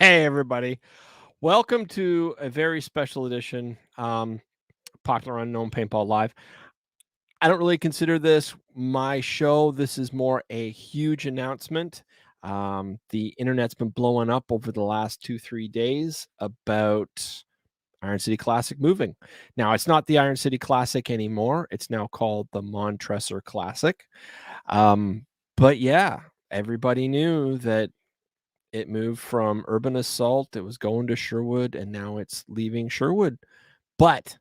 Hey, everybody. Welcome to a very special edition, Popular Unknown Paintball Live. I don't really consider this my show. This is more a huge announcement. The internet's been blowing up over the last 2-3 days about Iron City Classic moving. Now, it's not the Iron City Classic anymore. It's now called the Montressor Classic. But yeah, everybody knew that it moved from Urban Assault, it was going to Sherwood, and now it's leaving Sherwood. But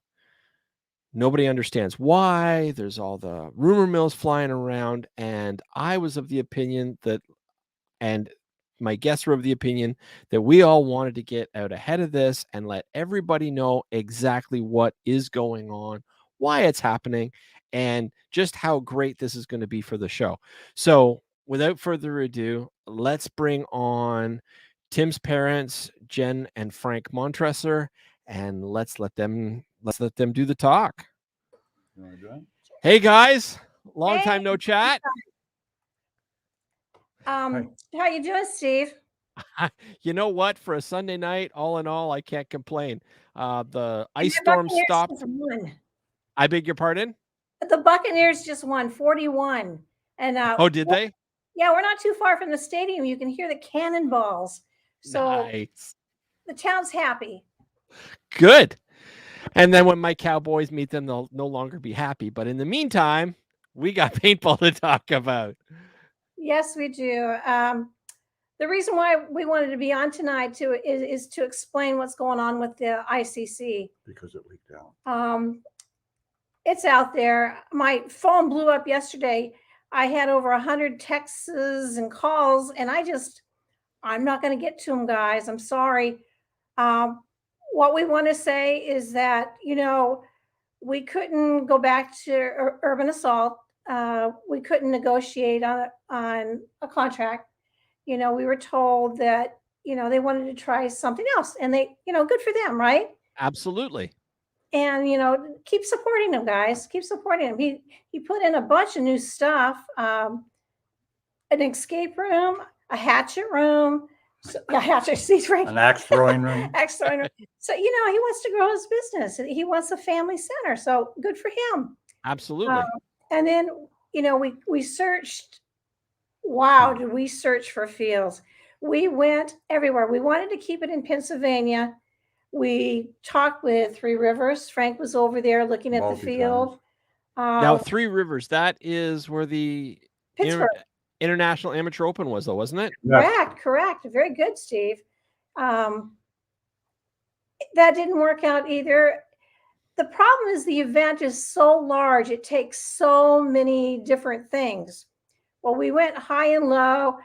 nobody understands why. There's all the rumor mills flying around, and I was of the opinion that, and my guests were of the opinion that we all wanted to get out ahead of this and let everybody know exactly what is going on, why it's happening, and just how great this is going to be for the show. So without further ado, let's bring on Tim's parents, Jen and Frank Montressor, and let's let them do the talk. Hey guys, long time no chat. How you doing, Steve? You know what? For a Sunday night, all in all, I can't complain. The ice storm stopped. I beg your pardon? The Buccaneers just won 41. And oh, did they? Yeah, we're not too far from the stadium. You can hear the cannonballs. So nice. The town's happy. Good. And then when my Cowboys meet them, they'll no longer be happy. But in the meantime, we got paintball to talk about. Yes, we do. The reason why we wanted to be on tonight too is to explain what's going on with the ICC. Because it leaked out. It's out there. My phone blew up yesterday. I had over 100 texts and calls, and I'm not going to get to them, guys. I'm sorry. What we want to say is that, we couldn't go back to Urban Assault. We couldn't negotiate on a contract. We were told that, they wanted to try something else, and they, good for them, right? Absolutely. And, keep supporting him, guys. Keep supporting him. He put in a bunch of new stuff, an escape room, a hatchet room, an axe throwing room. Axe throwing room. So, he wants to grow his business. He wants a family center. So good for him. Absolutely. And then, we searched. Wow, did we search for fields? We went everywhere. We wanted to keep it in Pennsylvania. We talked with Three Rivers. Frank was over there looking at the field. Now, Three Rivers, that is where the International Amateur Open was, though, wasn't it? Correct. Very good, Steve. That didn't work out either. The problem is the event is so large. It takes so many different things. Well, we went high and low.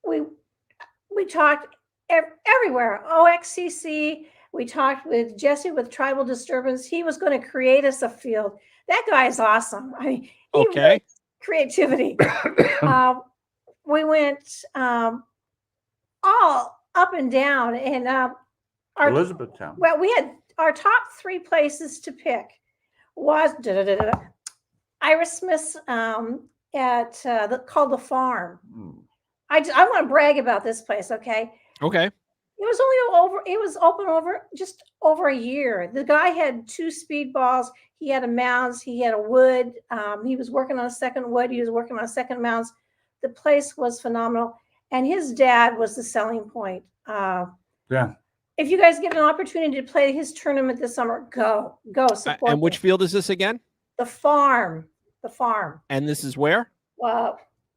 We talked everywhere. OXCC. We talked with Jesse with Tribal Disturbance. He was going to create us a field. That guy is awesome. I mean, okay. Creativity. We went all up and down, and Elizabethtown. Well, we had our top 3 places to pick was Ira Smith's at called the Farm. I want to brag about this place, okay? Okay. It was open just over a year. The guy had 2 speedballs. He had a mounds. He had a wood. He was working on a second wood. He was working on a second mounds. The place was phenomenal. And his dad was the selling point. Yeah. If you guys get an opportunity to play his tournament this summer, go support. And which field is this again? The Farm. The Farm. And this is where?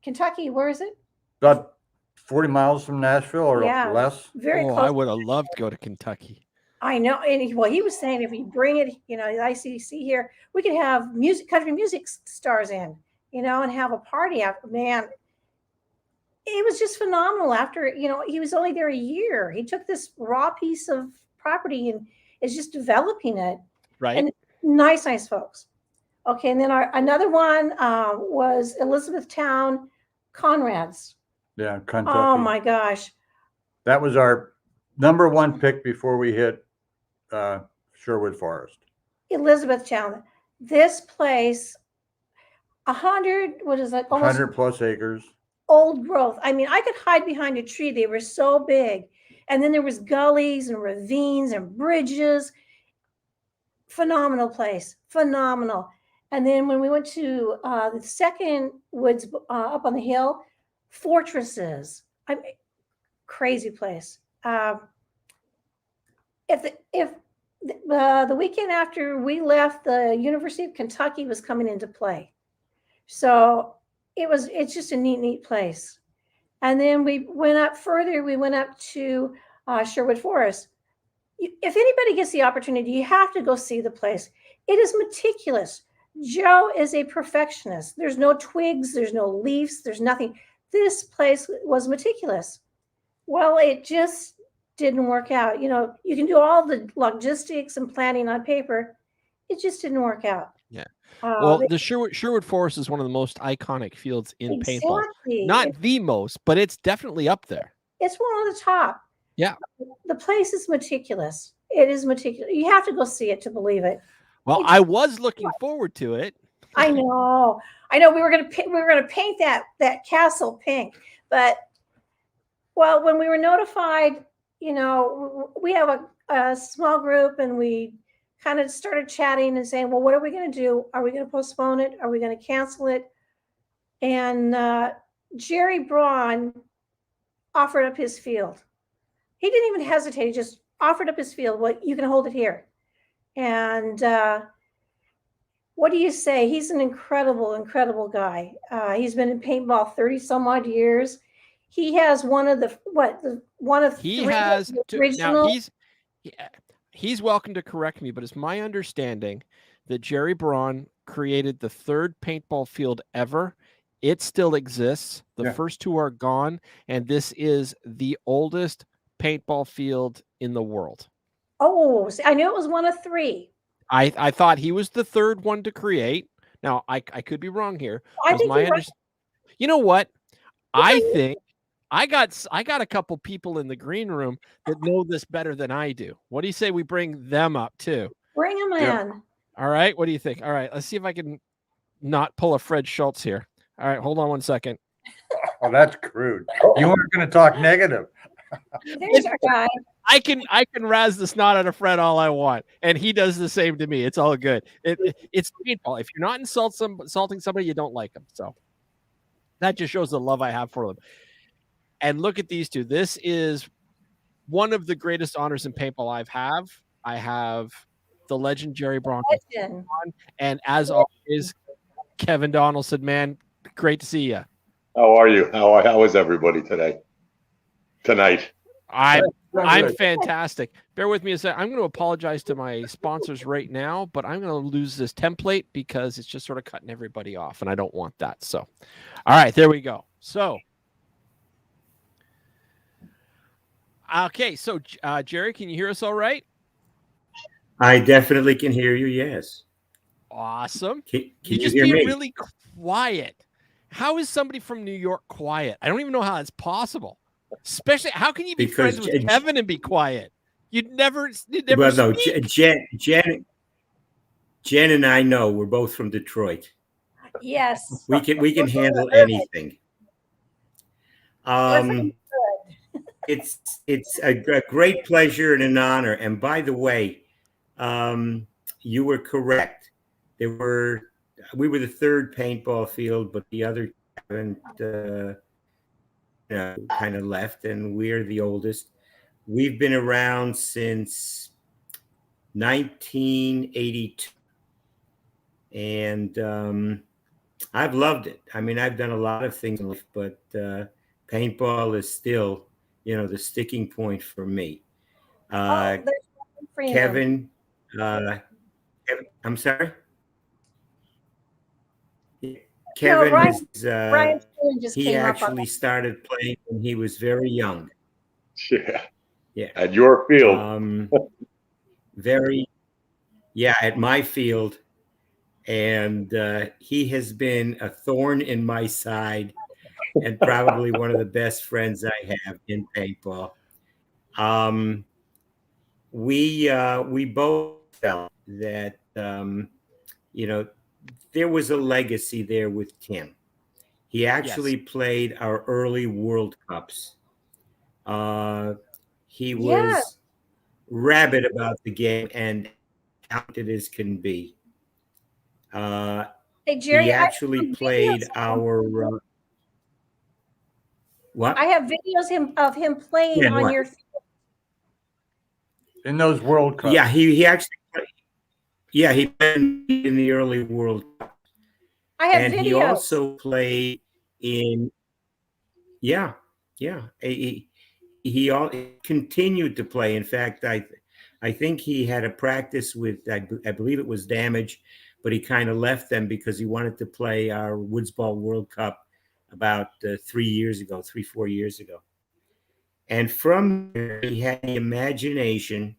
Kentucky. Where is it? About 40 miles from Nashville or less. Very close. I would have loved to go to Kentucky. I know. And he was saying if we bring it, the ICC here, we could have country music stars in, and have a party after. Man, it was just phenomenal. After, he was only there a year. He took this raw piece of property and is just developing it. Right. And nice folks. Okay. And then another one was Elizabethtown Conrad's. Yeah, Kentucky. Oh my gosh. That was our number 1 pick before we hit Sherwood Forest. Elizabethtown. This place, 100, what is it? 100 plus acres. old growth. I mean, I could hide behind a tree. They were so big. And then there was gullies and ravines and bridges. Phenomenal place, phenomenal. And then when we went to the second woods up on the hill, fortresses. I mean, crazy place. If the weekend after we left, the University of Kentucky was coming into play, so it's just a neat place. And then we went up further. We went up to Sherwood Forest. If anybody gets the opportunity, you have to go see the place. It is meticulous. Joe is a perfectionist. There's no twigs, there's no leaves, there's nothing. This place was meticulous. Well, it just didn't work out. You know, you can do all the logistics and planning on paper. It just didn't work out. Yeah. Well, the Sherwood Forest is one of the most iconic fields in paintball. Not the most, but it's definitely up there. It's one of the top. Yeah. The place is meticulous. It is meticulous. You have to go see it to believe it. Well, I was looking forward to it. I know. We were going to paint that castle pink, but well, when we were notified, you know, we have a small group, and we kind of started chatting and saying, well, what are we going to do? Are we going to postpone it? Are we going to cancel it? And Jerry Braun offered up his field. He didn't even hesitate. He just offered up his field. Well, you can hold it here. And what do you say? He's an incredible guy. He's been in paintball 30 some odd years. He has one of He three has original. Now he's welcome to correct me, but it's my understanding that Jerry Braun created the third paintball field ever. It still exists. The first two are gone, and this is the oldest paintball field in the world. Oh, I knew it was one of three. I thought he was the third one to create. Now I could be wrong here. I think you know what? I think I got a couple people in the green room that know this better than I do. What do you say we bring them up too? Bring them in. All right. What do you think? All right. Let's see if I can not pull a Fred Schultz here. All right. Hold on one second. Oh, that's crude. You weren't going to talk negative. There's our guy. I can razz the snot out of Fred all I want, and he does the same to me. It's all good. It's paintball. If you're not insulting somebody, you don't like them. So that just shows the love I have for them. And look at these two. This is one of the greatest honors in paintball I have the legend Jerry Braun, and as always, Kevin Donaldson. Man, great to see you. How are you? How is everybody tonight? I'm fantastic. Bear with me a second. I'm going to apologize to my sponsors right now, but I'm going to lose this template because it's just sort of cutting everybody off, and I don't want that. So, all right, there we go. So, okay. So, Jerry, can you hear us all right? I definitely can hear you. Yes. Awesome. Can you just hear be me? Really quiet. How is somebody from New York quiet? I don't even know how it's possible. Especially, how can you be friends with Kevin and be quiet? You'd never well, no, speak. Jen and I know we're both from Detroit. Yes. We can handle anything. It's a great pleasure and an honor. And by the way, you were correct. We were the third paintball field, but the other haven't kind of left, and we're the oldest. We've been around since 1982, and I've loved it. I mean, I've done a lot of things in life, but paintball is still, the sticking point for me. Kevin, I'm sorry. Kevin he actually started playing when he was very young. Yeah. At your field. At my field. And he has been a thorn in my side and probably one of the best friends I have in paintball. We both felt that, there was a legacy there with Tim. He actually played our early World Cups. He Yes. was rabid about the game and talented as can be. Hey, Jerry, He I have actually videos played of him. our what? I have videos of him playing Yeah, on what? your. In those World Cups. Yeah, he actually played. Yeah, he played in the early World Cup. I have And he videos. also played in yeah. He all continued to play. In fact, I think he had a practice with I believe it was Damage, but he kind of left them because he wanted to play our Woodsball World Cup about 4 years ago. And from there, he had the imagination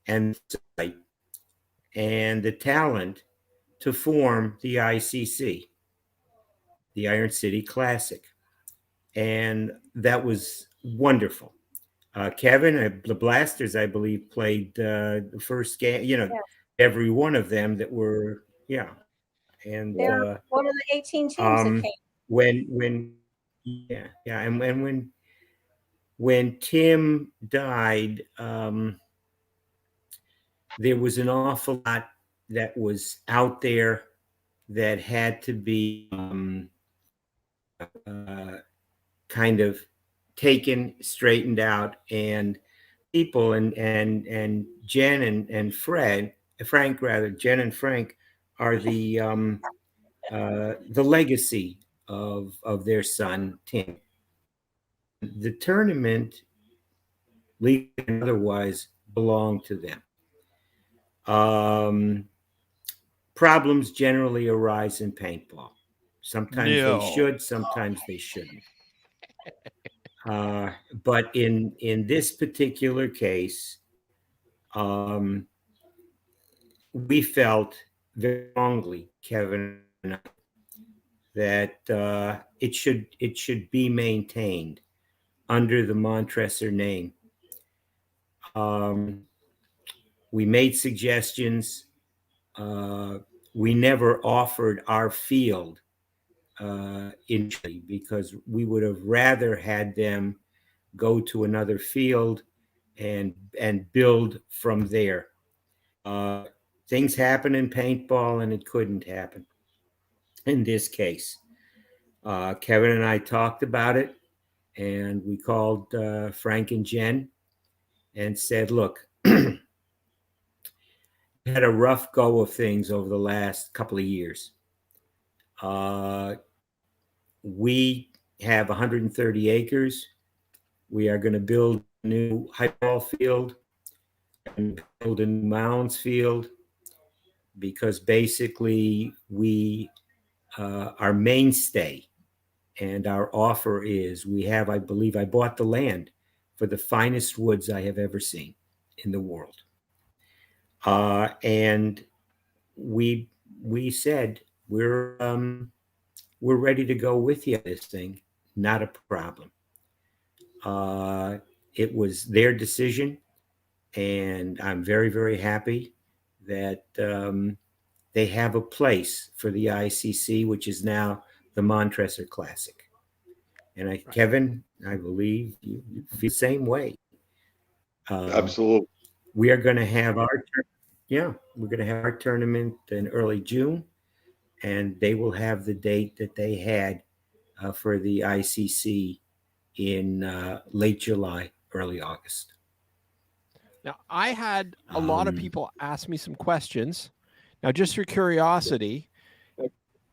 and the talent to form the ICC, the Iron City Classic, and that was wonderful. Kevin, the Blasters, I believe, played the first game. Yes. Every one of them that were, and They're one of the 18 teams that came. and when Tim died, there was an awful lot that was out there that had to be kind of taken, straightened out, and people and Jen and Frank rather, Jen and Frank are the legacy of their son Tim. The tournament, league and otherwise, belonged to them. Problems generally arise in paintball. Sometimes they should, sometimes they shouldn't. But in this particular case, we felt very strongly, Kevin and I, that it should be maintained under the Montressor name. We made suggestions. We never offered our field initially because we would have rather had them go to another field and build from there. Things happen in paintball, and it couldn't happen in this case. Kevin and I talked about it, and we called Frank and Jen and said, look, we had a rough go of things over the last couple of years. We have 130 acres. We are going to build a new high ball field and build a new mounds field because basically we our mainstay and our offer is we have, I believe I bought the land for the finest woods I have ever seen in the world. And we said we're ready to go with you on this thing. Not a problem. It was their decision, and I'm very, very happy that they have a place for the ICC, which is now the Montressor Classic. And Kevin, I believe you feel the same way. Absolutely. We are going to have our tournament in early June, and they will have the date that they had for the ICC in late July, early August. Now, I had a lot of people ask me some questions. Now, just for curiosity,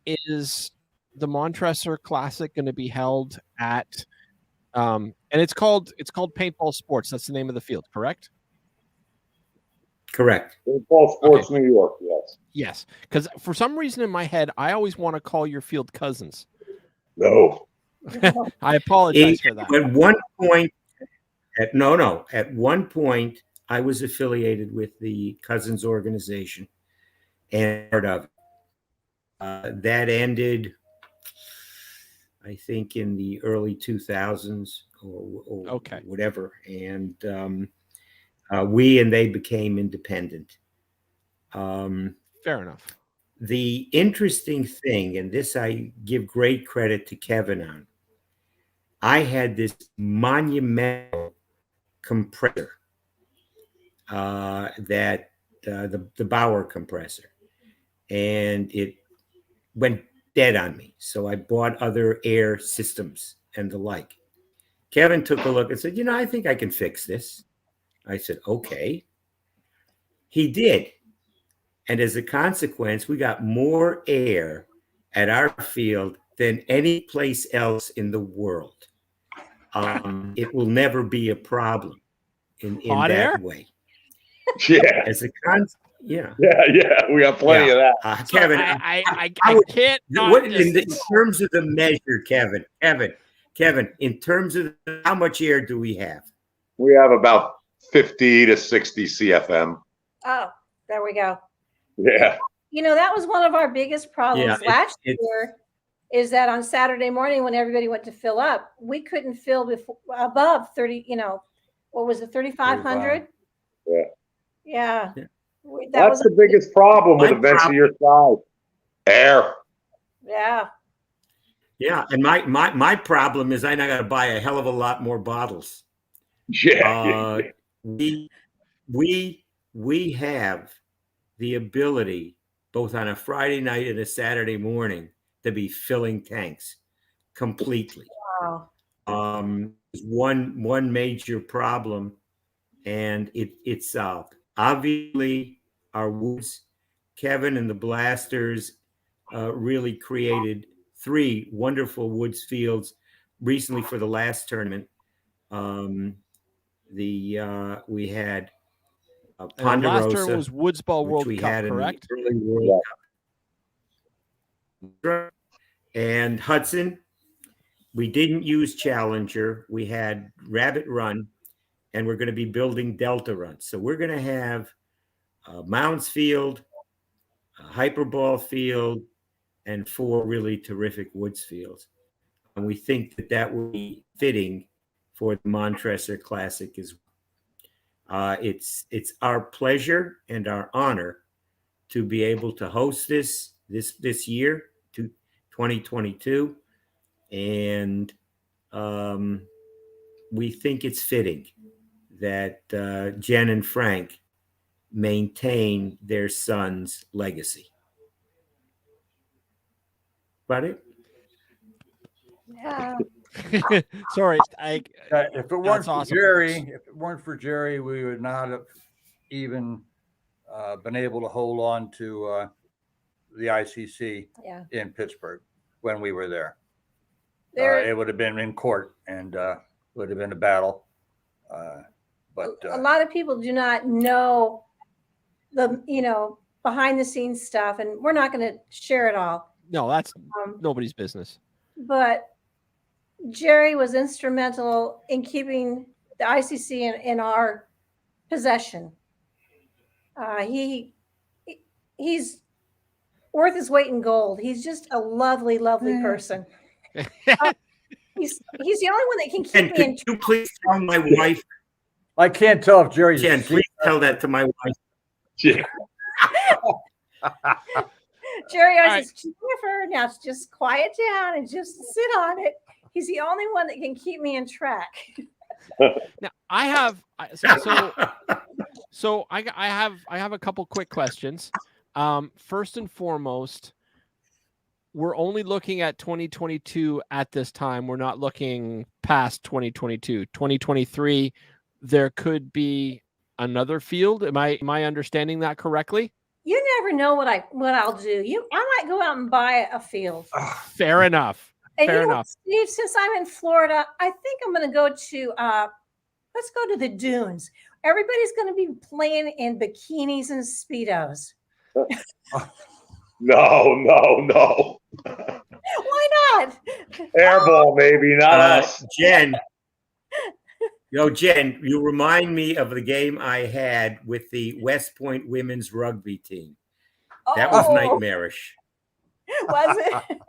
is the Montressor Classic going to be held at and it's called Paintball Sports. That's the name of the field, correct? Correct. Paintball Sports, okay. New York, yes. Yes, because for some reason in my head, I always want to call your field Cousins. No. I apologize for that. At one point, at one point, I was affiliated with the Cousins organization and part of it. That ended, I think, in the early 2000s or okay. whatever. And we and they became independent. Fair enough. The interesting thing, and this I give great credit to Kevin on, I had this monumental compressor, that the Bauer compressor, and it went dead on me. So I bought other air systems and the like. Kevin took a look and said, I think I can fix this. I said, okay. He did. And as a consequence, we got more air at our field than any place else in the world. It will never be a problem in Hot that air? way. Yeah. As a Yeah. We got plenty of that. So Kevin, I can't what, not just, in terms of the measure, Kevin, in terms of how much air do we have? We have about 50 to 60 CFM. Oh, there we go. Yeah. That was one of our biggest problems last it's year, is that on Saturday morning when everybody went to fill up, we couldn't fill above 30, what was it, 3,500? Yeah. Yeah. That's the biggest problem with events of your size. Air. Yeah. Yeah. And my problem is I now got to buy a hell of a lot more bottles. Yeah. We have the ability, both on a Friday night and a Saturday morning, to be filling tanks completely. Wow. One major problem, and it's solved. Obviously, our woods, Kevin and the Blasters really created 3 wonderful woods fields recently for the last tournament. We had Ponderosa. last term was Woodsball World Cup, correct? World Cup. And Hudson, we didn't use Challenger. We had Rabbit Run, and we're going to be building Delta Run. So we're going to have Mounds Field, a Hyperball Field, and 4 really terrific woods fields. And we think that will be fitting for the Montressor Classic as well. It's our pleasure and our honor to be able to host this year, 2022, and we think it's fitting that Jen and Frank maintain their son's legacy. Got it? Yeah. Sorry, If it weren't for awesome. Jerry, we would not have even been able to hold on to the ICC in Pittsburgh when we were there. It would have been in court and would have been a battle. But a lot of people do not know the behind the scenes stuff, and we're not going to share it all. No, that's nobody's business. But Jerry was instrumental in keeping the ICC in our possession. He's worth his weight in gold. He's just a lovely, lovely person. He's the only one that can keep me in. Could you please tell my wife? I can't tell if Jerry's. Jen, please tell that to my wife. Yeah. Jerry always says, Jennifer, now just quiet down and just sit on it. He's the only one that can keep me in track. Now I have a couple quick questions. First and foremost, we're only looking at 2022 at this time. We're not looking past 2022. 2023, there could be another field. Am I understanding that correctly? You never know what I'll do. I might go out and buy a field. Fair enough. And Fair enough. Steve, since I'm in Florida, I think I'm going to go to let's go to the dunes. Everybody's going to be playing in bikinis and Speedos. No. Why not? Airball, maybe, not us. Jen, you remind me of the game I had with the West Point women's rugby team. That was nightmarish. Was it?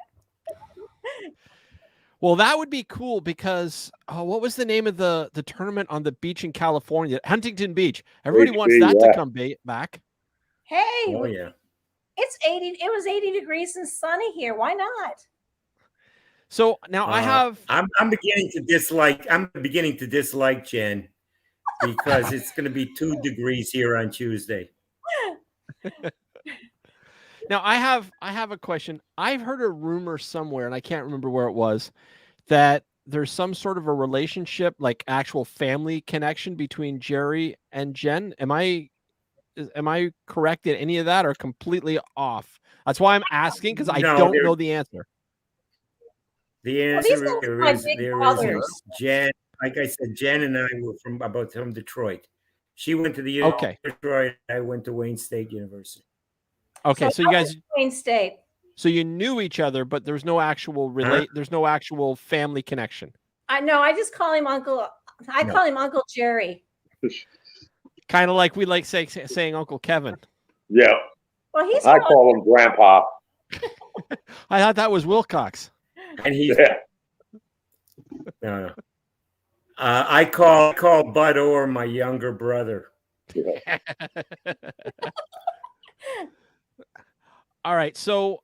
Well, that would be cool because what was the name of the tournament on the beach in California? Huntington Beach. Everybody wants that to come back. Hey. Oh, yeah. It's 80. It was 80 degrees and sunny here. Why not? So now I have. I'm beginning to dislike. I'm beginning to dislike Jen because it's going to be 2 degrees here on Tuesday. Now I have a question. I've heard a rumor somewhere, and I can't remember where it was, that there's some sort of a relationship, like actual family connection between Jerry and Jen. Am I correct in any of that, or completely off? That's why I'm asking, because I don't know the answer. The answer is there isn't. Jen, like I said, Jen and I were from Detroit. She went to the University of Detroit. I went to Wayne State University. Okay, so you guys Wayne State. So you knew each other, but there's no actual There's no actual family connection. I know. I just call him Uncle. I call him Uncle Jerry. Kind of like we like saying Uncle Kevin. Yeah. Well, I call him Grandpa. I thought that was Wilcox. And he's no. I call Bud Orr my younger brother. Yeah. All right, so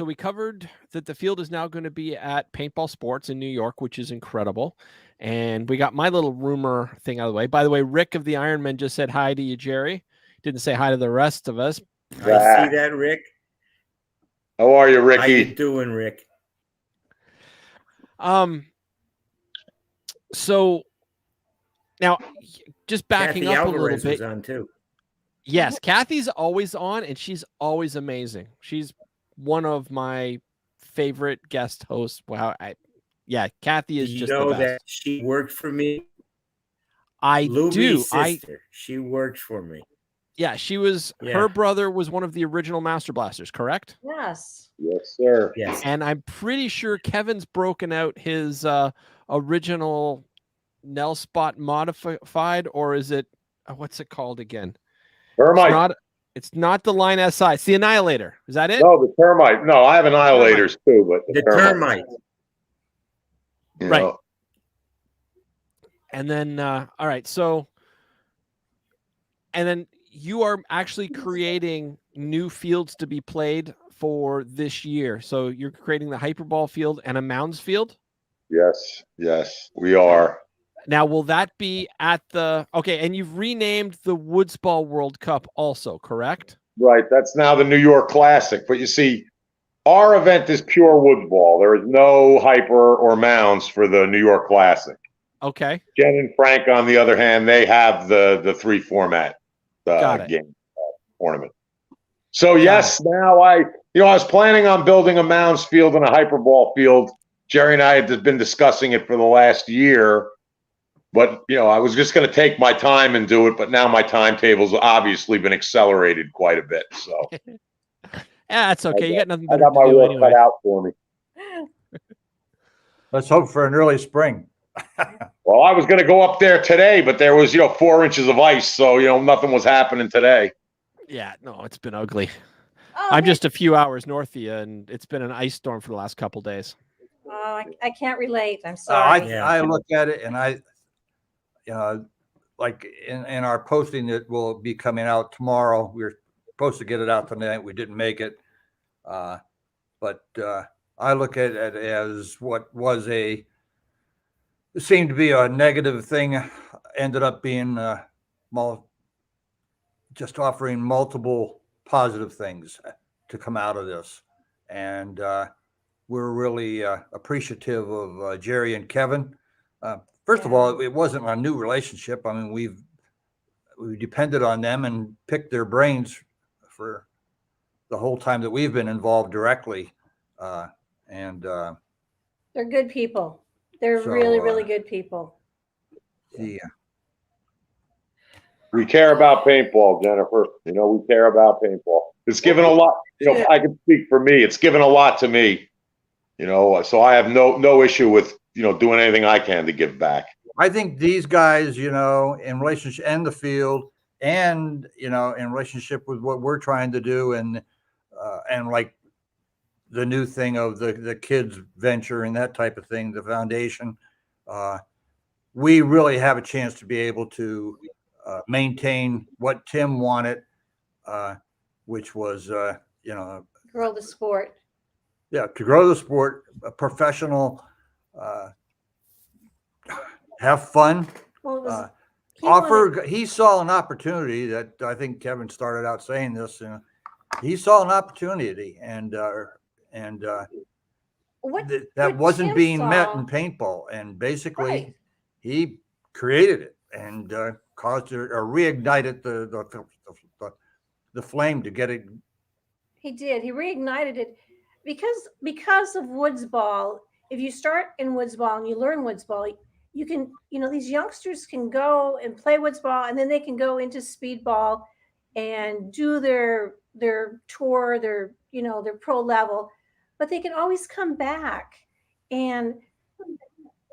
we covered that the field is now going to be at Paintball Sports in New York, which is incredible. And we got my little rumor thing out of the way. By the way, Rick of the Ironman just said hi to you, Jerry. Didn't say hi to the rest of us. I see that, Rick. How are you, Ricky? How you doing, Rick? So now, just backing Kathy up Alvarez a little bit. Was on too. Yes, Kathy's always on, and she's always amazing. She's one of my favorite guest hosts. Wow, Kathy is just the best. That she worked for me? I do. Sister. She worked for me. Yeah, she was. Yeah. Her brother was one of the original Master Blasters, correct? Yes. Yes, sir. Yes. And I'm pretty sure Kevin's broken out his original Nell Spot modified, or is it what's it called again? Termite. It's not the Line SI. It's the Annihilator. Is that it? No, the Termite. No, I have Annihilators too, but the Termite. Right. Know. And then, all right. So, and then you are actually creating new fields to be played for this year. So you're creating the Hyperball field and a Mounds field? Yes, we are. Now, will that be at and you've renamed the Woodsball World Cup also, correct? Right. That's now the New York Classic. But you see, our event is pure Woodsball. There is no Hyper or Mounds for the New York Classic. Okay. Jen and Frank, on the other hand, they have the 3 format game tournament. So yes, now I was planning on building a Mounds field and a Hyperball field. Jerry and I had been discussing it for the last year. But, I was just going to take my time and do it. But now my timetable's obviously been accelerated quite a bit. So, that's okay. You got nothing better I got my to do work anyway. cut out for me. Let's hope for an early spring. Well, I was going to go up there today, but there was, 4 inches of ice. So, nothing was happening today. Yeah, no, it's been ugly. I'm just a few hours north of you, and it's been an ice storm for the last couple of days. Oh, I can't relate. I'm sorry. I look at it, and like in our posting that will be coming out tomorrow. We were supposed to get it out tonight. We didn't make it. But I look at it as what was it seemed to be a negative thing, ended up being just offering multiple positive things to come out of this. And we're really appreciative of Jerry and Kevin. First of all, it wasn't a new relationship. I mean, we depended on them and picked their brains for the whole time that we've been involved directly. And they're good people. They're really, really good people. Yeah. We care about paintball, Jennifer. We care about paintball. It's given a lot. I can speak for me. It's given a lot to me. So I have no issue with doing anything I can to give back. I think these guys, in relationship and the field, and in relationship with what we're trying to do, and like the new thing of the kids venture and that type of thing, the foundation, we really have a chance to be able to maintain what Tim wanted, which was, Grow the sport. Yeah, to grow the sport, a professional, have fun. Well, it was, he saw an opportunity that I think Kevin started out saying this. He saw an opportunity, and that wasn't being met in paintball. And basically, he created it and caused it or reignited the flame to get it. He did. He reignited it because of woods ball. If you start in woods ball and you learn woods ball, you can, these youngsters can go and play woods ball, and then they can go into speed ball and do their tour, their pro level, but they can always come back. And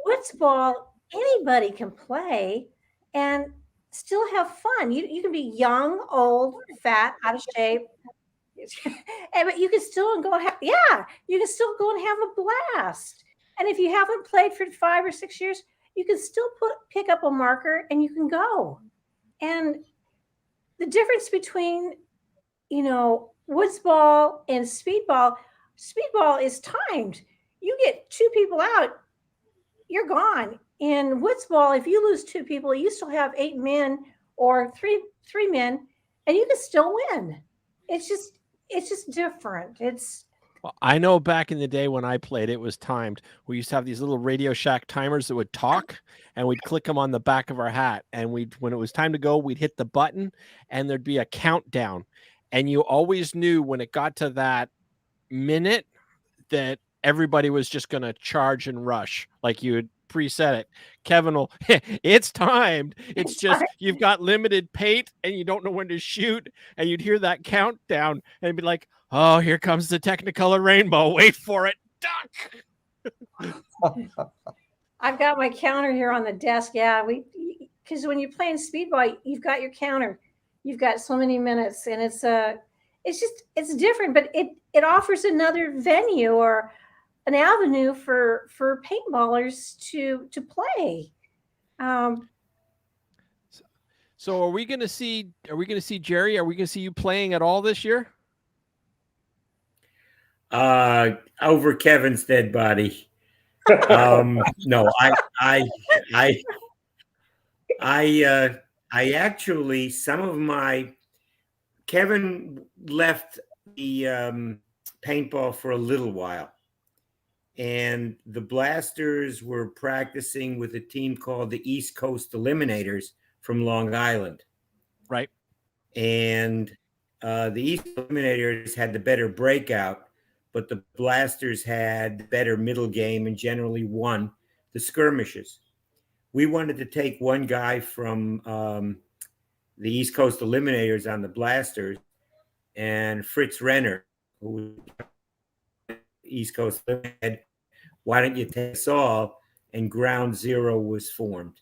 woods ball, anybody can play and still have fun. You can be young, old, fat, out of shape. But you can still go you can still go and have a blast. And if you haven't played for 5 or 6 years, you can still pick up a marker and you can go. And the difference between woods ball and speedball is timed. You get 2 people out, you're gone. In woods ball, if you lose 2 people, you still have 8 men or three men, and you can still win. It's just different. Well, I know back in the day when I played, it was timed. We used to have these little Radio Shack timers that would talk, and we'd click them on the back of our hat. And when it was time to go, we'd hit the button, and there'd be a countdown. And you always knew when it got to that minute that everybody was just going to charge and rush, like you had preset it. Kevin will, it's timed. It's just you've got limited paint and you don't know when to shoot, and you'd hear that countdown and it'd be like, oh, here comes the Technicolor rainbow. Wait for it. Duck. I've got my counter here on the desk. Yeah, because when you're playing speedball, you've got your counter. You've got so many minutes, and it's different, but it offers another venue or an avenue for paintballers to play. So are we going to see Jerry? Are we going to see you playing at all this year? Over Kevin's dead body. No, I actually, some of my, Kevin left the paintball for a little while, and the Blasters were practicing with a team called the East Coast Eliminators from Long Island. Right. And the East Eliminators had the better breakout, but the Blasters had the better middle game and generally won the skirmishes. We wanted to take one guy from the East Coast Eliminators on the Blasters, and Fritz Renner, who was East Coast Eliminator, why don't you take us all? And Ground Zero was formed.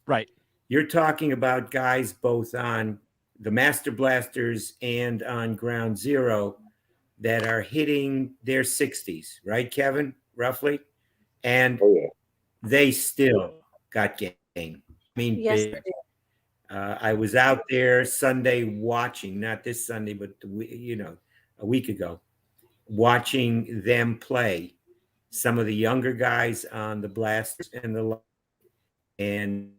Right. You're talking about guys both on the Master Blasters and on Ground Zero that are hitting their 60s, right, Kevin, roughly? And they still got game. I mean, yes, I was out there Sunday watching, not this Sunday, but a week ago, watching them play. Some of the younger guys on the Blasters and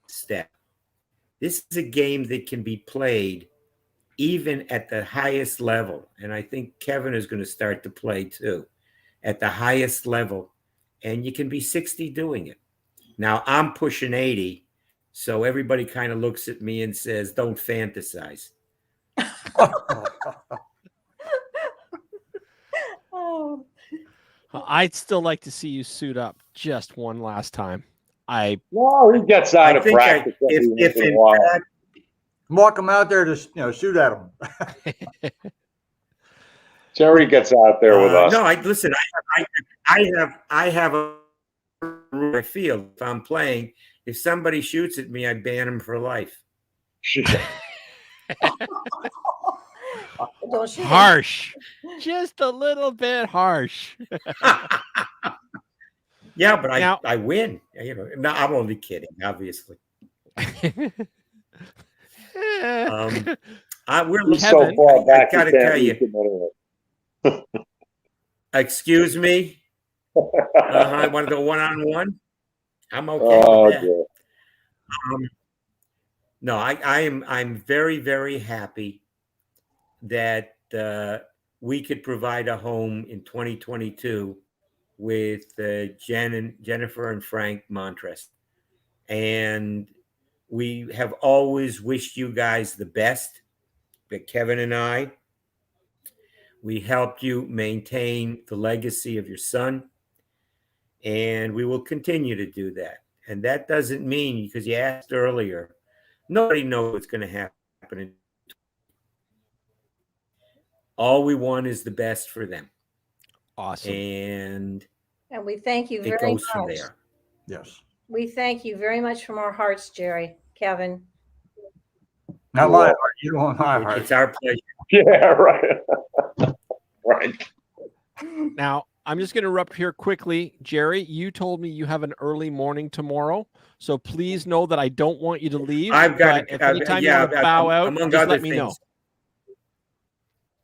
step. This is a game that can be played even at the highest level. And I think Kevin is going to start to play too at the highest level. And you can be 60 doing it. Now I'm pushing 80. So everybody kind of looks at me and says, don't fantasize. Oh. I'd still like to see you suit up just one last time. No, he gets out of practice. If in fact, walk him out there to shoot at him. Jerry gets out there with us. No, listen. I have a rule I feel if I'm playing. If somebody shoots at me, I ban him for life. Harsh, just a little bit harsh. Yeah, but I win. No, I'm only kidding, obviously. We're He's Kevin, so far back, I gotta you can't tell you. reach him anyway. Excuse me. I want to go one-on-one. I'm okay Oh, with that. dear. No, I'm very, very happy that we could provide a home in 2022 with Jennifer and Frank Montressor. And we have always wished you guys the best. But Kevin and I, we helped you maintain the legacy of your son. And we will continue to do that. And that doesn't mean, because you asked earlier, nobody knows what's going to happen. All we want is the best for them. Awesome. And we thank you very much. It goes from there. Yes. We thank you very much from our hearts, Jerry, Kevin. Not my heart. You don't want my heart. It's our pleasure. Yeah, right. Right. Now, I'm just going to interrupt here quickly. Jerry, you told me you have an early morning tomorrow, so please know that I don't want you to leave. I've got if anytime you want to bow out, just let me know.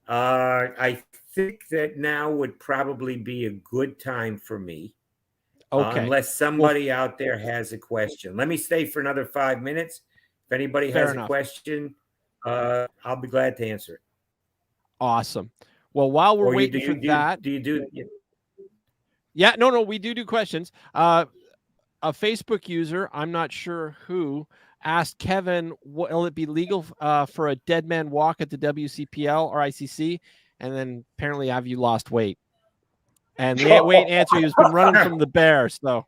I think that now would probably be a good time for me. Okay. Unless somebody out there has a question. Let me stay for another 5 minutes. If anybody has a question, I'll be glad to answer it. Awesome. Well, while we're waiting for that. Do you do? Yeah, no, we do questions. A Facebook user, I'm not sure who, asked Kevin, will it be legal for a dead man walk at the WCPL or ICC? And then apparently have you lost weight? And the weight answer, he's been running from the bear. So,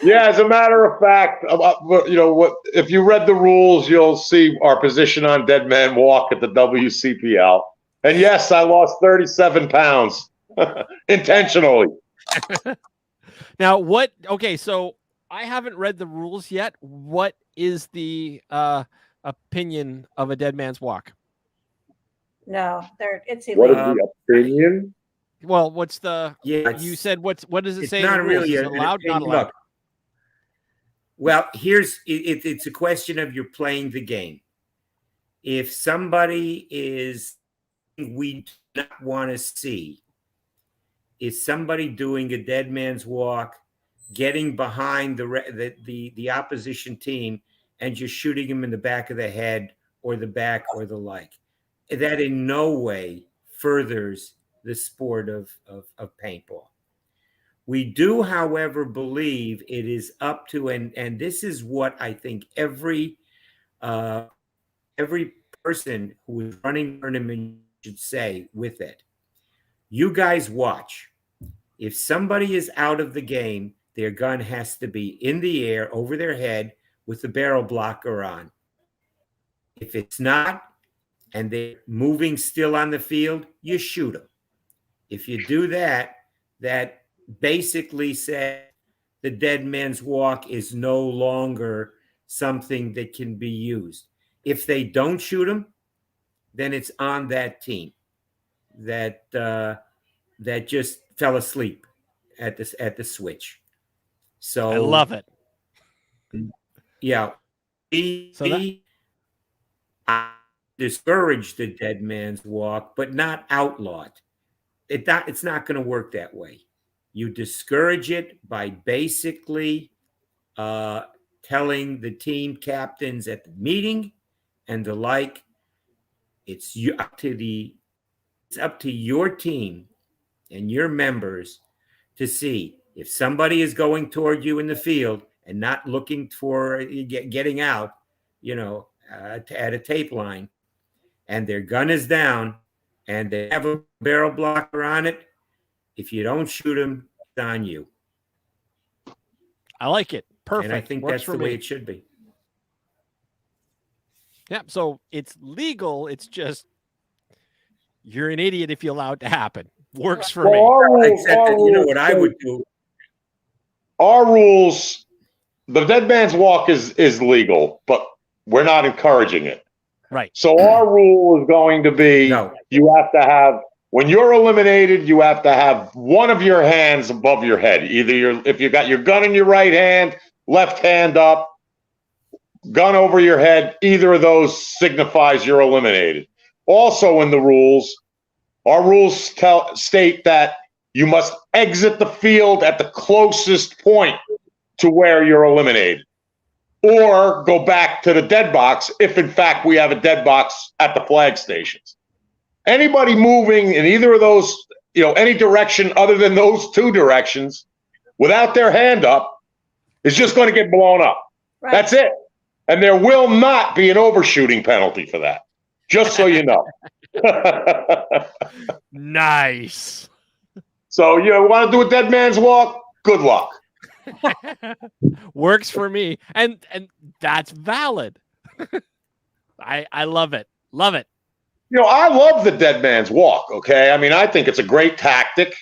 yeah, as a matter of fact, you know what? If you read the rules, you'll see our position on dead man walk at the WCPL. And yes, I lost 37 pounds intentionally. Now, okay, so I haven't read the rules yet. What is the opinion of a dead man's walk? No, it's illegal. What is the opinion? Well, what's the? Yeah, you said what does it say? Not really is it allowed, not allowed. Look, well, it's a question of you're playing the game. If somebody we do not want to see is somebody doing a dead man's walk, getting behind the opposition team and just shooting him in the back of the head or the back or the like. That in no way furthers the sport of paintball. We do, however, believe it is up to, and this is what I think every person who is running a tournament should say with it. You guys watch. If somebody is out of the game, their gun has to be in the air over their head with the barrel blocker on. If it's not, and they're moving still on the field, you shoot them. If you do that, that basically says the dead man's walk is no longer something that can be used. If they don't shoot them, then it's on that team that just fell asleep at the switch. So I love it. Yeah, I discourage the dead man's walk, but not outlaw it. It's not going to work that way. You discourage it by basically telling the team captains at the meeting and the like, it's up to your team and your members to see if somebody is going toward you in the field and not looking for getting out, at a tape line, and their gun is down and they have a barrel blocker on it. If you don't shoot them, it's on you. I like it. Perfect. And I think Works that's for the me. way it should be. Yeah. So it's legal. It's just you're an idiot if you allow it to happen. Works for me. Except that, you know what I would do? Our rules, the dead man's walk is legal, but we're not encouraging it. Right. So our rule is going to be you have to have, when you're eliminated, you have to have one of your hands above your head. Either if you got your gun in your right hand, left hand up, gun over your head, either of those signifies you're eliminated. Also in the rules, our rules state that you must exit the field at the closest point to where you're eliminated, or go back to the dead box if, in fact, we have a dead box at the flag stations. Anybody moving in either of those, any direction other than those two directions without their hand up is just going to get blown up. Right. That's it. And there will not be an overshooting penalty for that, just so you know. Nice. So you want to do a dead man's walk? Good luck. Works for me, and that's valid. I love it. Love it. I love the dead man's walk. Okay, I mean, I think it's a great tactic.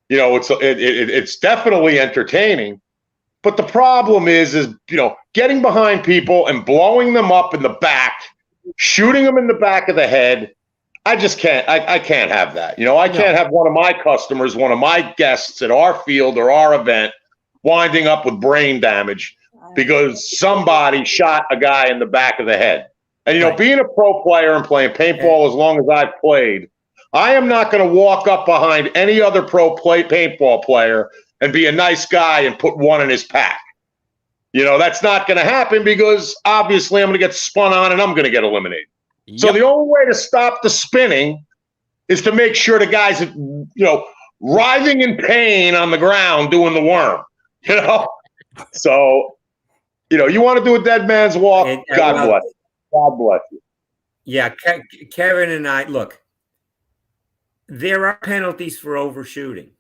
It's definitely entertaining. But the problem is getting behind people and blowing them up in the back, shooting them in the back of the head. I just can't. I can't have that. I can't have one of my customers, one of my guests at our field or our event, winding up with brain damage because somebody shot a guy in the back of the head. And being a pro player and playing paintball as long as I've played, I am not going to walk up behind any other paintball player and be a nice guy and put one in his pack. That's not going to happen because obviously I'm going to get spun on and I'm going to get eliminated. Yep. So the only way to stop the spinning is to make sure the guy's, writhing in pain on the ground doing the worm. So, you want to do a dead man's walk? God bless you. God bless you. Yeah, Kevin and I, look, there are penalties for overshooting,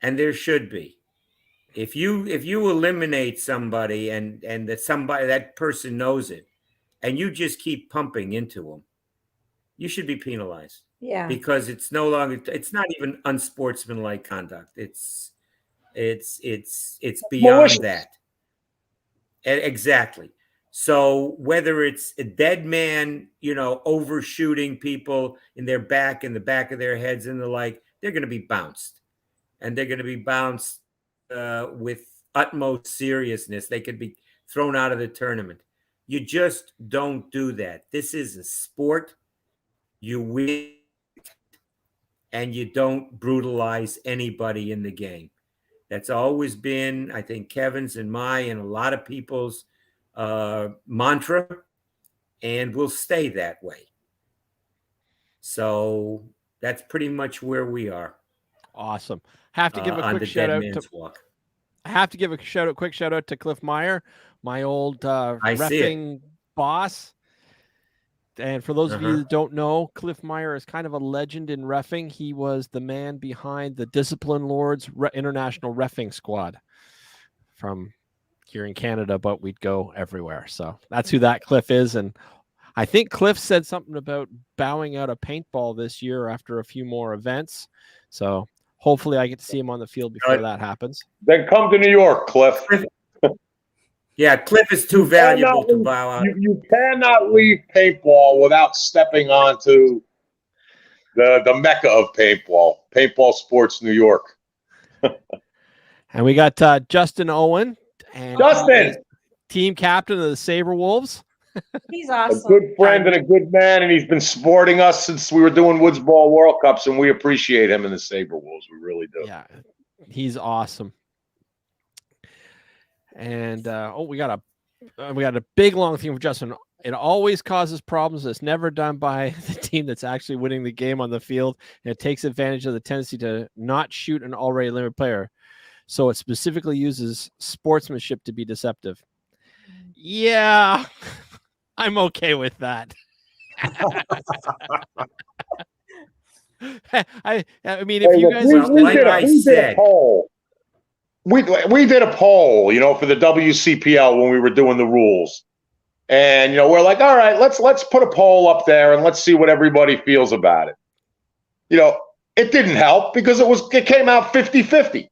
and there should be. If you eliminate somebody and that person knows it, and you just keep pumping into them, you should be penalized. Yeah. Because it's not even unsportsmanlike conduct. It's beyond that. Exactly. So whether it's a dead man, overshooting people in their back, in the back of their heads and the like, they're going to be bounced. And they're going to be bounced with utmost seriousness. They could be thrown out of the tournament. You just don't do that. This is a sport. You win, and you don't brutalize anybody in the game. That's always been, I think, Kevin's and my and a lot of people's mantra, and will stay that way. So that's pretty much where we are. Awesome. Have to give a quick shout out to walk. I have to give a quick shout out to Cliff Meyer, my old reffing boss. And for those of you that don't know, Cliff Meyer is kind of a legend in reffing. He was the man behind the Discipline Lords International Reffing Squad from here in Canada, but we'd go everywhere. So that's who that Cliff is. And I think Cliff said something about bowing out of paintball this year after a few more events. So hopefully I get to see him on the field before that happens. Then come to New York, Cliff. Yeah, Cliff is too valuable to bow out. You cannot leave paintball without stepping onto the mecca of paintball sports, New York. And we got Justin Owen. And Justin, team captain of the Sabre Wolves. He's awesome. A good friend and a good man, and he's been supporting us since we were doing Woods Ball World Cups, and we appreciate him in the Sabre Wolves. We really do. Yeah, he's awesome. And we got a big long theme for Justin. It always causes problems. It's never done by the team that's actually winning the game on the field, and it takes advantage of the tendency to not shoot an already limited player. So it specifically uses sportsmanship to be deceptive. Yeah, I'm okay with that. I mean, if you guys we did a poll, for the WCPL when we were doing the rules. And, we're like, all right, let's put a poll up there and let's see what everybody feels about it. It didn't help because it came out 50-50.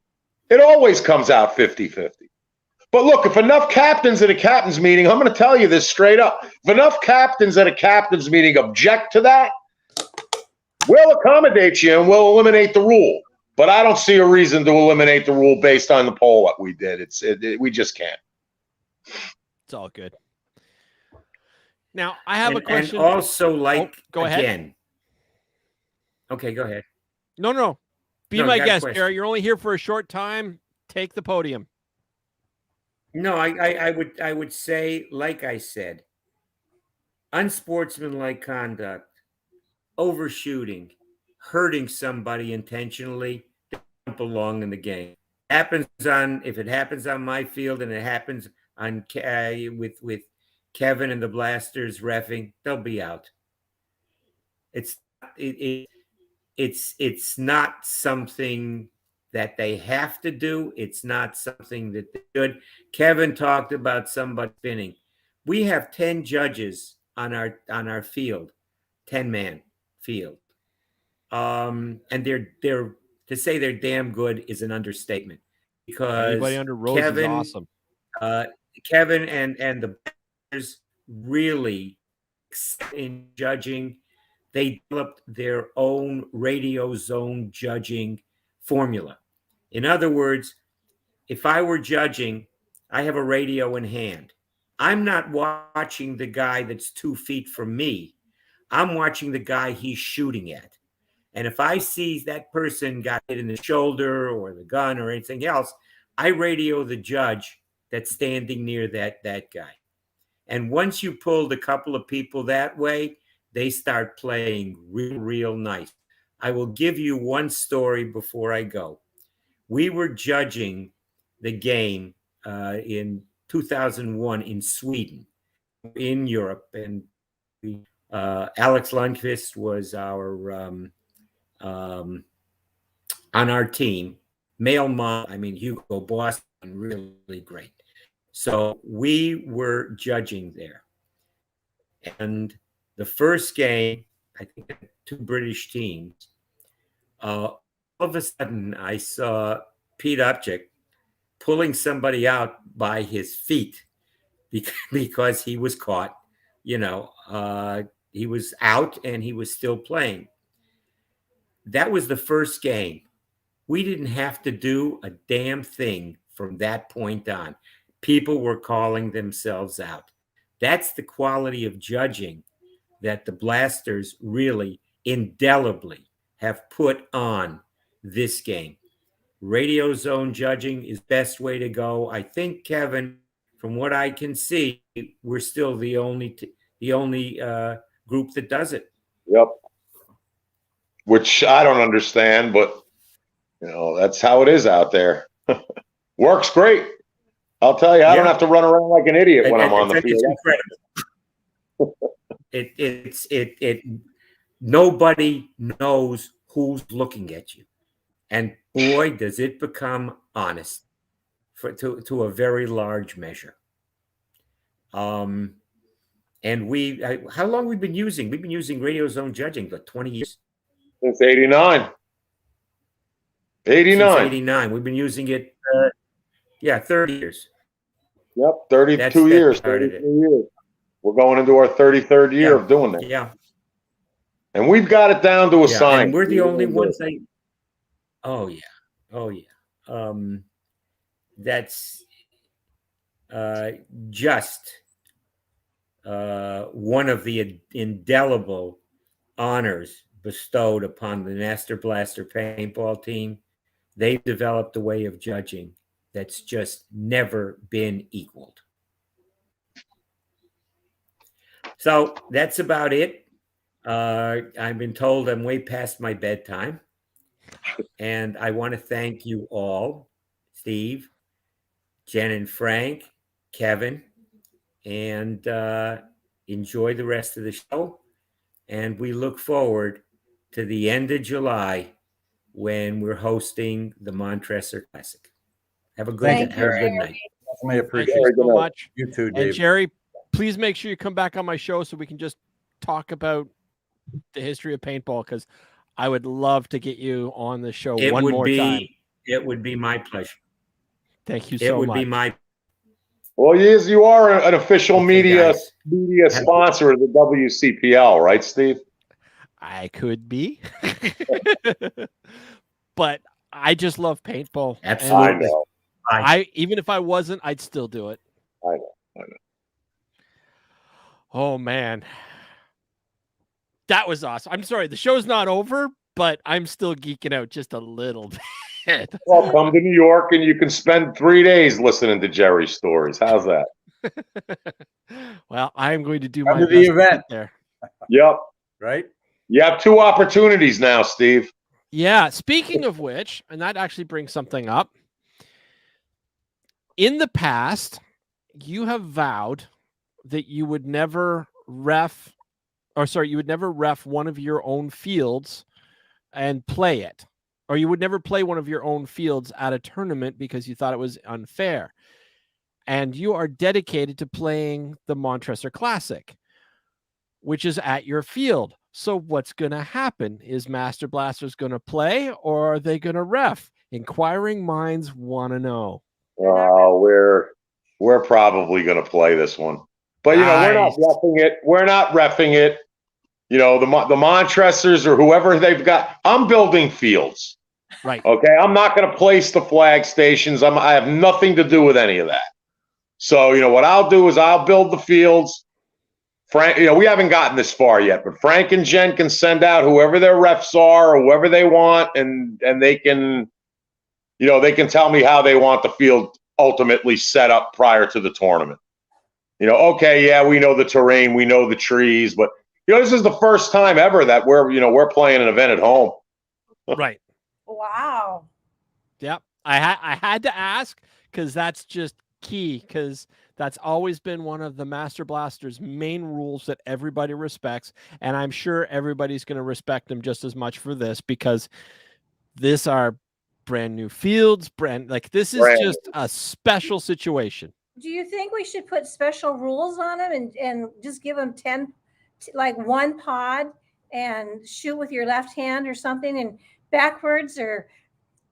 It always comes out 50-50. But look, if enough captains at a captain's meeting, I'm going to tell you this straight up. If enough captains at a captain's meeting object to that, we'll accommodate you and we'll eliminate the rule. But I don't see a reason to eliminate the rule based on the poll that we did. We just can't. It's all good. Now, I have a question. And also, like, go ahead. Okay, go ahead. No. Be my guest, Jerry. You're only here for a short time. Take the podium. No, I would say, like I said, unsportsmanlike conduct, overshooting, hurting somebody intentionally, they don't belong in the game. If it happens on my field and it happens on with Kevin and the Blasters reffing, they'll be out. It's not something that they have to do. It's not something that they should. Kevin talked about somebody spinning. We have 10 judges on our field, 10-man field. And they're to say they're damn good is an understatement, because anybody under Rose is awesome. Kevin and the Blasters really in judging. They developed their own radio zone judging formula. In other words, if I were judging, I have a radio in hand. I'm not watching the guy that's 2 feet from me. I'm watching the guy he's shooting at. And if I see that person got hit in the shoulder or the gun or anything else, I radio the judge that's standing near that guy. And once you pulled a couple of people that way, they start playing real nice. I will give you one story before I go. We were judging the game in 2001 in Sweden, in Europe, and Alex Lundqvist was on our team. Male mom, Hugo Boston, really great. So we were judging there. And the first game, I think 2 British teams, all of a sudden I saw Pete Upchik pulling somebody out by his feet because he was caught. He was out and he was still playing. That was the first game. We didn't have to do a damn thing from that point on. People were calling themselves out. That's the quality of judging that the Blasters really indelibly have put on this game. Radio zone judging is best way to go. I think, Kevin, from what I can see, we're still the only group that does it. Yep. Which I don't understand, but that's how it is out there. Works great. I'll tell you, I don't have to run around like an idiot when I'm on the field. It's incredible. Nobody knows who's looking at you, and boy, does it become honest to a very large measure. And how long we've been using? We've been using radio zone judging for 20 years. Since 89. 89. Since 89. We've been using it, 30 years. Yep, 32 years. 33 years. We're going into our 33rd year of doing that. Yeah. And we've got it down to a science. And we're the only ones that. Oh, yeah. That's just one of the indelible honors bestowed upon the Master Blaster paintball team. They've developed a way of judging that's just never been equaled. So that's about it. I've been told I'm way past my bedtime. And I want to thank you all, Steve, Jen and Frank, Kevin, and enjoy the rest of the show. And we look forward to the end of July when we're hosting the Montressor Classic. Have a good night. Definitely appreciate it so much. You too, Dave. And Jerry, please make sure you come back on my show so we can just talk about the history of paintball, because I would love to get you on the show one more time. It would be my pleasure. Thank you so much. It would be my. Well, yes, you are an official media sponsor of the WCPL, right, Steve? I could be. But I just love paintball. Absolutely. I know. Even if I wasn't, I'd still do it. I know. Oh man, that was awesome. I'm sorry, the show's not over, but I'm still geeking out just a little bit. Well, come to New York and you can spend 3 days listening to Jerry's stories. How's that? Well, I'm going to do Come my to best the to event. get there. Yep. Right? You have 2 opportunities now, Steve. Yeah. Speaking of which, and that actually brings something up. In the past, you have vowed that you would never ref one of your own fields and play it, or you would never play one of your own fields at a tournament because you thought it was unfair. And you are dedicated to playing the Montressor Classic, which is at your field. So what's going to happen? Is Master Blasters going to play, or are they going to ref? Inquiring minds want to know. We're probably going to play this one. But, we're not reffing it. We're not reffing it. The Montressors or whoever they've got. I'm building fields. Right. Okay. I'm not going to place the flag stations. I have nothing to do with any of that. So, what I'll do is I'll build the fields. Frank, we haven't gotten this far yet, but Frank and Jen can send out whoever their refs are or whoever they want, and they can, they can tell me how they want the field ultimately set up prior to the tournament. Okay, yeah, we know the terrain, we know the trees, but this is the first time ever that we're playing an event at home. Right. Wow. Yep. I had to ask because that's just key, because that's always been one of the Master Blasters' main rules that everybody respects, and I'm sure everybody's going to respect them just as much for this, because this are brand new fields, this is just a special situation. Do you think we should put special rules on them and just give them 10, like one pod, and shoot with your left hand or something and backwards? Or,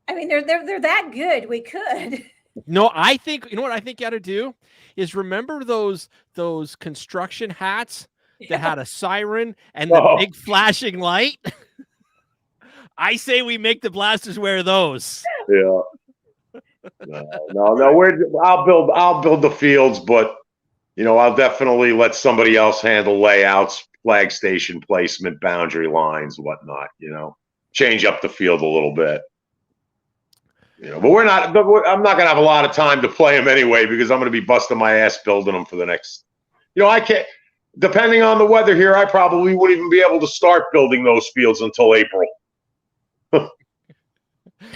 I mean, they're that good. We could. No, I think, what I think you got to do is remember those construction hats that had a siren and the big flashing light. I say we make the Blasters wear those. Yeah. No. I'll build the fields, but I'll definitely let somebody else handle layouts, flag station placement, boundary lines, whatnot. Change up the field a little bit. But I'm not going to have a lot of time to play them anyway, because I'm going to be busting my ass building them for the next. I can't. Depending on the weather here, I probably wouldn't even be able to start building those fields until April.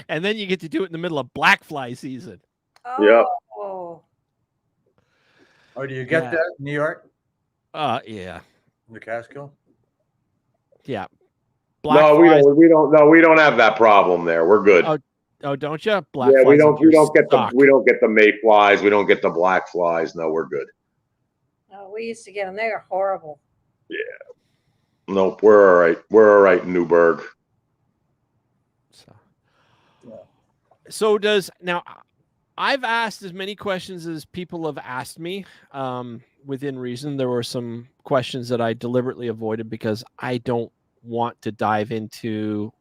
And then you get to do it in the middle of black fly season. Oh. Yeah. Oh, do you get that in New York? Yeah. In the Catskill? Yeah. We don't have that problem there. We're good. Oh, don't you? Yeah, we don't get the mayflies. We don't get the black flies. No, we're good. Oh, we used to get them. They are horrible. Yeah. Nope, we're all right. We're all right in Newburgh. So now I've asked as many questions as people have asked me, within reason. There were some questions that I deliberately avoided because I don't want to dive into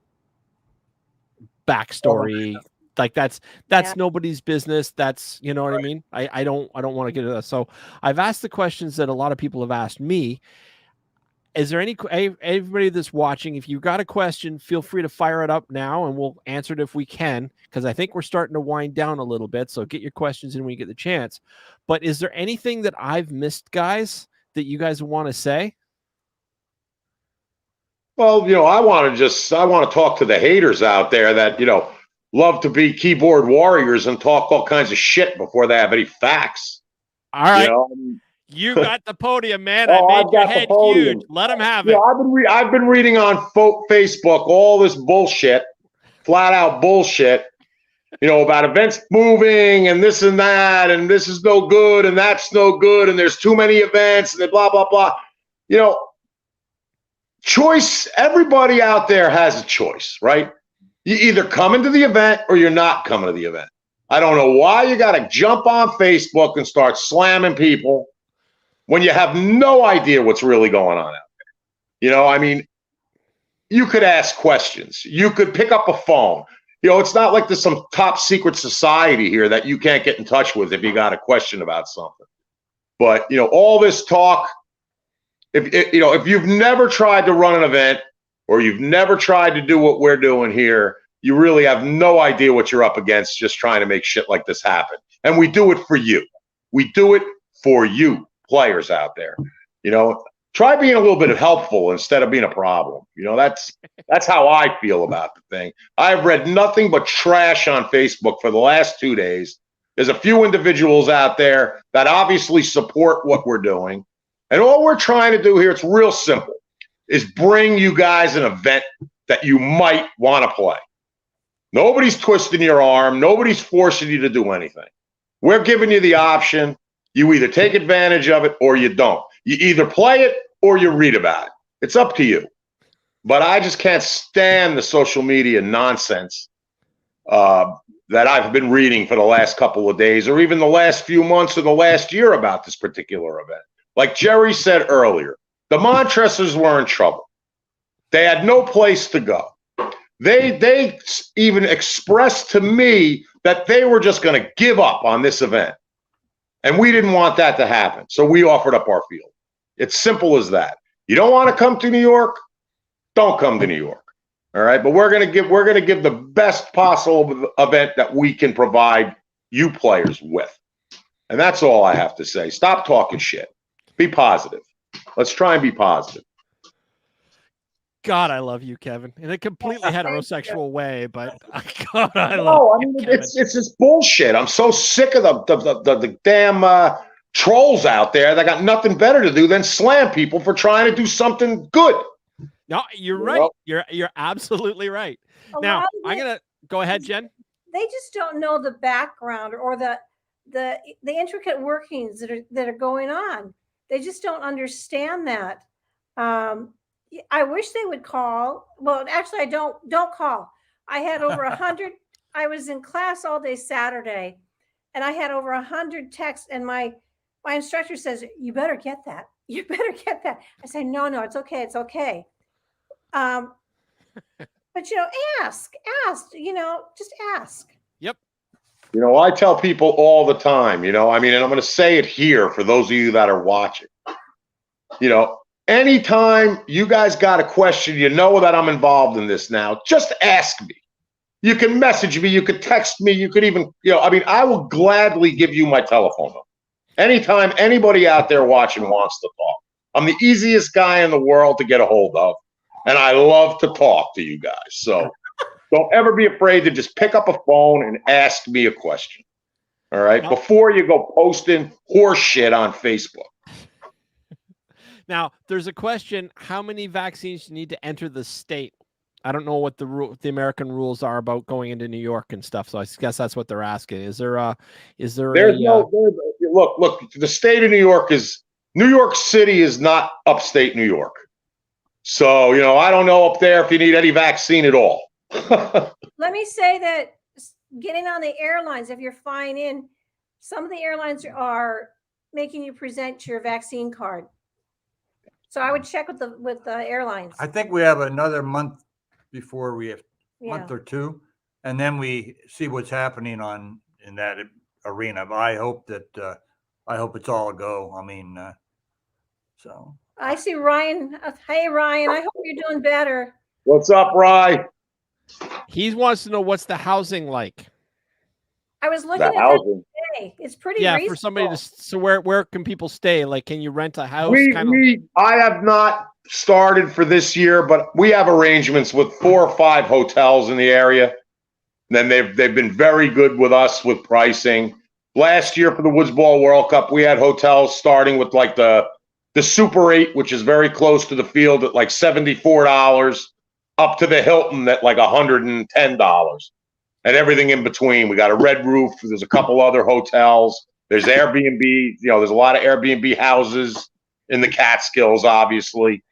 backstory. Like that's nobody's business. That's, you know what I mean? I don't want to get into that. So I've asked the questions that a lot of people have asked me. Is there everybody that's watching, if you got a question, feel free to fire it up now and we'll answer it if we can, because I think we're starting to wind down a little bit. So get your questions in when you get the chance. But is there anything that I've missed, guys, that you guys want to say? Well, I want to talk to the haters out there that, love to be keyboard warriors and talk all kinds of shit before they have any facts. All right. You got the podium, man. I made your head huge. Let them have it. I've been reading on Facebook all this bullshit, flat out bullshit, about events moving and this and that, and this is no good and that's no good and there's too many events and blah, blah, blah. Choice, everybody out there has a choice, right? You either come into the event or you're not coming to the event. I don't know why you got to jump on Facebook and start slamming people when you have no idea what's really going on out there. You could ask questions. You could pick up a phone. It's not like there's some top secret society here that you can't get in touch with if you got a question about something. But, all this talk, if you've never tried to run an event or you've never tried to do what we're doing here, you really have no idea what you're up against just trying to make shit like this happen. And we do it for you. We do it for you, players out there. Try being a little bit helpful instead of being a problem. That's how I feel about the thing. I've read nothing but trash on Facebook for the last 2 days. There's a few individuals out there that obviously support what we're doing. And all we're trying to do here, it's real simple, is bring you guys an event that you might want to play. Nobody's twisting your arm. Nobody's forcing you to do anything. We're giving you the option. You either take advantage of it or you don't. You either play it or you read about it. It's up to you. But I just can't stand the social media nonsense that I've been reading for the last couple of days or even the last few months or the last year about this particular event. Like Jerry said earlier, the Montressors were in trouble. They had no place to go. They even expressed to me that they were just going to give up on this event. And we didn't want that to happen. So we offered up our field. It's simple as that. You don't want to come to New York? Don't come to New York. All right. But we're going to give the best possible event that we can provide you players with. And that's all I have to say. Stop talking shit. Be positive. Let's try and be positive. God, I love you, Kevin, in a completely heterosexual way, but God, I love you, Kevin. It's just bullshit. I'm so sick of the damn trolls out there that got nothing better to do than slam people for trying to do something good. No, you're right. You're absolutely right. Now, I'm gonna go ahead, Jen. They just don't know the background or the intricate workings that are going on. They just don't understand that. I wish they would call. Well, actually, I don't call. I had over 100. I was in class all day Saturday, and I had over 100 texts. And my instructor says, "You better get that. You better get that." I say, "No, it's okay. It's okay." But ask. Just ask. Yep. I tell people all the time. And I'm going to say it here for those of you that are watching. Anytime you guys got a question, that I'm involved in this now, just ask me. You can message me. You could text me. You could even, I will gladly give you my telephone number. Anytime anybody out there watching wants to talk. I'm the easiest guy in the world to get a hold of, and I love to talk to you guys. So don't ever be afraid to just pick up a phone and ask me a question. All right? No. Before you go posting horse shit on Facebook. Now, there's a question: how many vaccines you need to enter the state? I don't know what the American rules are about going into New York and stuff. So I guess that's what they're asking. Look, the state of New York City is not upstate New York. So, I don't know up there if you need any vaccine at all. Let me say that getting on the airlines, if you're flying in, some of the airlines are making you present your vaccine card. So I would check with the airlines. I think we have another month before we have month or two, and then we see what's happening in that arena. But I hope it's all a go. So I see Ryan. Hey, Ryan. I hope you're doing better. What's up, Ryan? He wants to know what's the housing like. I was looking at that today. It's pretty reasonable. For somebody to. So where can people stay? Like, can you rent a house? I have not started for this year, but we have arrangements with 4 or 5 hotels in the area. And then they've been very good with us with pricing. Last year for the Woods Ball World Cup, we had hotels starting with like the Super 8, which is very close to the field, at like $74, up to the Hilton at like $110. And everything in between. We got a Red Roof. There's a couple other hotels. There's Airbnb. There's a lot of Airbnb houses in the Catskills, obviously.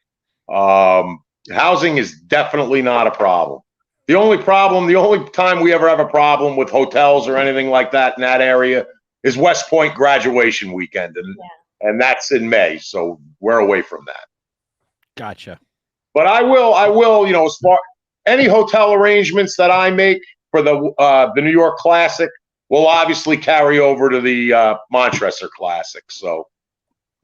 Housing is definitely not a problem. The only time we ever have a problem with hotels or anything like that in that area is West Point graduation weekend. And that's in May. So we're away from that. Gotcha. But I will, as far any hotel arrangements that I make for the New York Classic will obviously carry over to the Montressor Classic. So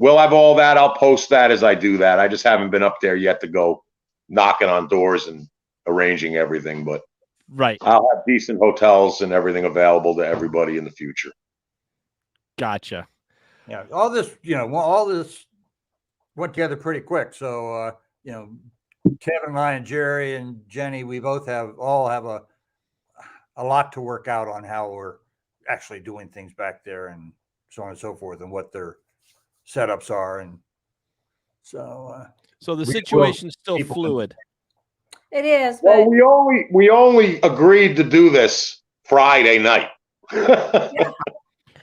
we'll have all that. I'll post that as I do that. I just haven't been up there yet to go knocking on doors and arranging everything, but right. I'll have decent hotels and everything available to everybody in the future. Gotcha. Yeah, all this, all this went together pretty quick. So, Kevin and I and Jerry and Jenny, we both all have a lot to work out on how we're actually doing things back there and so on and so forth and what their setups are. And so, so the situation's still fluid. It is. Well, we only agreed to do this Friday night. Yeah.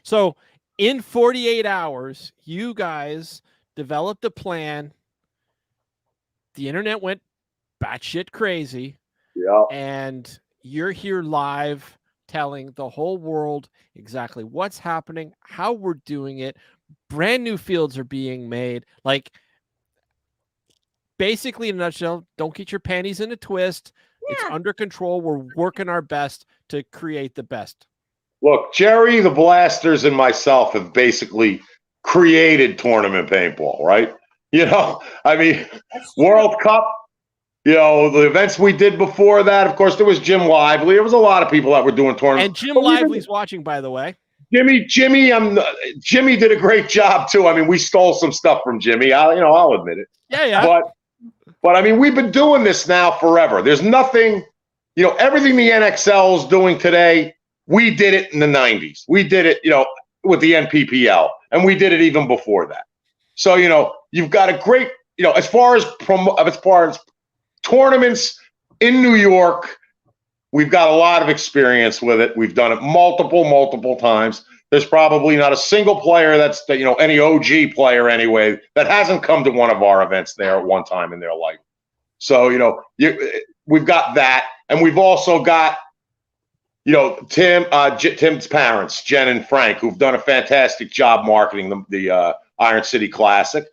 So in 48 hours, you guys developed a plan. The internet went batshit crazy. Yeah. And you're here live telling the whole world exactly what's happening, how we're doing it. Brand new fields are being made. Like, basically, in a nutshell, don't get your panties in a twist. Yeah. It's under control. We're working our best to create the best. Look, Jerry, the Blasters, and myself have basically created tournament paintball, right? I mean, World Cup, the events we did before that, of course, there was Jim Lively. There was a lot of people that were doing tournaments. And Jim Lively's watching, by the way. Jimmy did a great job, too. I mean, we stole some stuff from Jimmy. I'll admit it. Yeah. But I mean, we've been doing this now forever. There's nothing, everything the NXL is doing today, we did it in the 90s. We did it, with the NPPL, and we did it even before that. So, you've got a great, as far as tournaments in New York, we've got a lot of experience with it. We've done it multiple times. There's probably not a single player that's, any OG player anyway, that hasn't come to one of our events there at one time in their life. So, we've got that. And we've also got, Tim's parents, Jen and Frank, who've done a fantastic job marketing the Iron City Classic.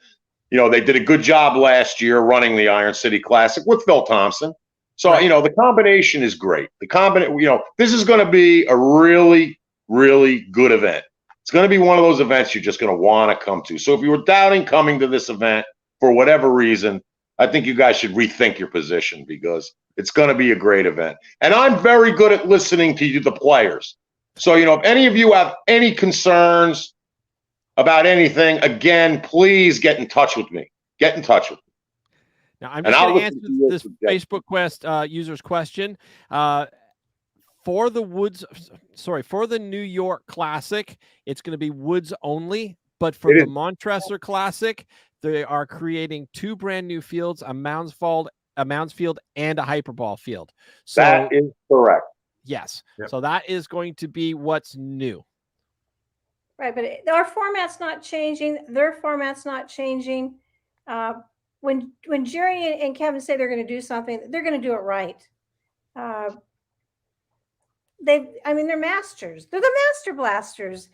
They did a good job last year running the Iron City Classic with Phil Thompson. So, right. The combination is great. This is going to be a really, really good event. It's going to be one of those events you're just going to want to come to. So if you were doubting coming to this event for whatever reason, I think you guys should rethink your position because it's going to be a great event. And I'm very good at listening to you, the players. So, if any of you have any concerns about anything, again, please get in touch with me. Get in touch with me. Now, I'm just going to answer this Facebook user's question. For the New York Classic, it's going to be woods only. But for the Montressor Classic, they are creating 2 brand new fields, a Mounds field and a Hyperball field. So that is correct. Yes. Yep. So that is going to be what's new. Right, but our format's not changing. Their format's not changing. When Jerry and Kevin say they're going to do something, they're going to do it right. They're masters. They're the master blasters.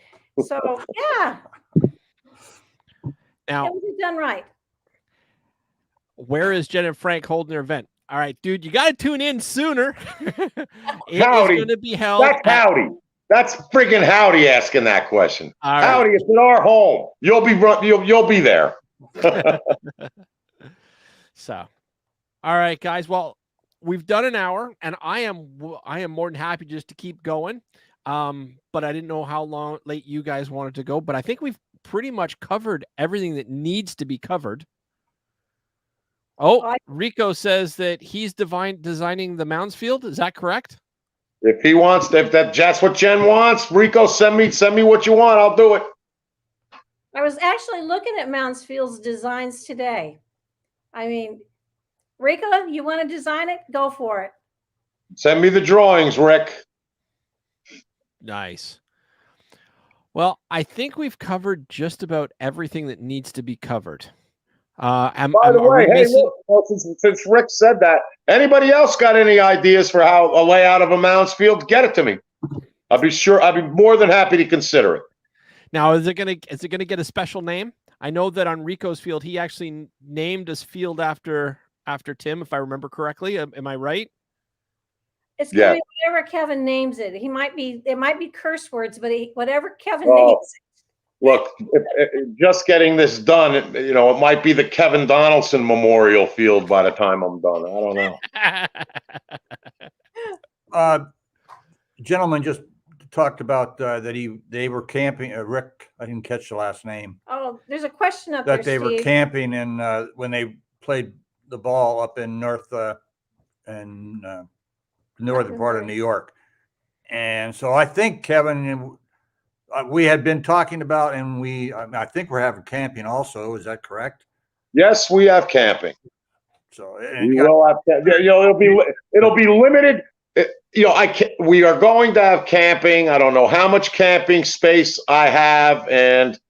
So yeah. Now, it was done right. Where is Jen and Frank holding their event? All right, dude, you got to tune in sooner. It is going to be held. That's Howdy. That's friggin' Howdy asking that question. Right. Howdy, it's in our home. You'll be there. So, all right, guys. Well, we've done an hour, and I am more than happy just to keep going. But I didn't know how late you guys wanted to go. But I think we've pretty much covered everything that needs to be covered. Oh, Rico says that he's designing the Mounds field. Is that correct? If he wants, that's what Jen wants, Rico, send me what you want. I'll do it. I was actually looking at Mounds Field's designs today. I mean, Rico, you want to design it? Go for it. Send me the drawings, Rick. Nice. Well, I think we've covered just about everything that needs to be covered. By the way, hey, look, since Rick said that, anybody else got any ideas for how a layout of a Mounds field? Get it to me. I'll be more than happy to consider it. Now, is it gonna get a special name? I know that on Rico's field, he actually named his field after Tim, if I remember correctly. Am I right? It's gonna be whatever Kevin names it. It might be curse words, but whatever Kevin names it. Look, just getting this done, it might be the Kevin Donaldson Memorial Field by the time I'm done. I don't know. Gentleman just talked about that they were camping. Rick, I didn't catch the last name. Oh, there's a question up that there, they were Steve. camping in when they played the ball up in northern part of New York. And so I think, Kevin, we had been talking about, and I think we're having camping also. Is that correct? Yes, we have camping. So we will have, it'll be limited. We are going to have camping. I don't know how much camping space I have, and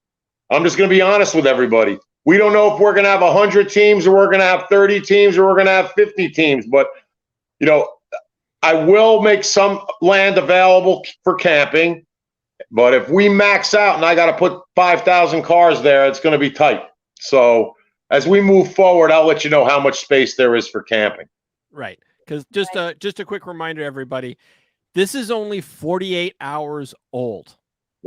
I'm just going to be honest with everybody. We don't know if we're going to have 100 teams, or we're going to have 30 teams, or we're going to have 50 teams. But I will make some land available for camping. But if we max out and I got to put 5,000 cars there, it's going to be tight. So as we move forward, I'll let you know how much space there is for camping. Right. Because just a quick reminder, everybody, this is only 48 hours old.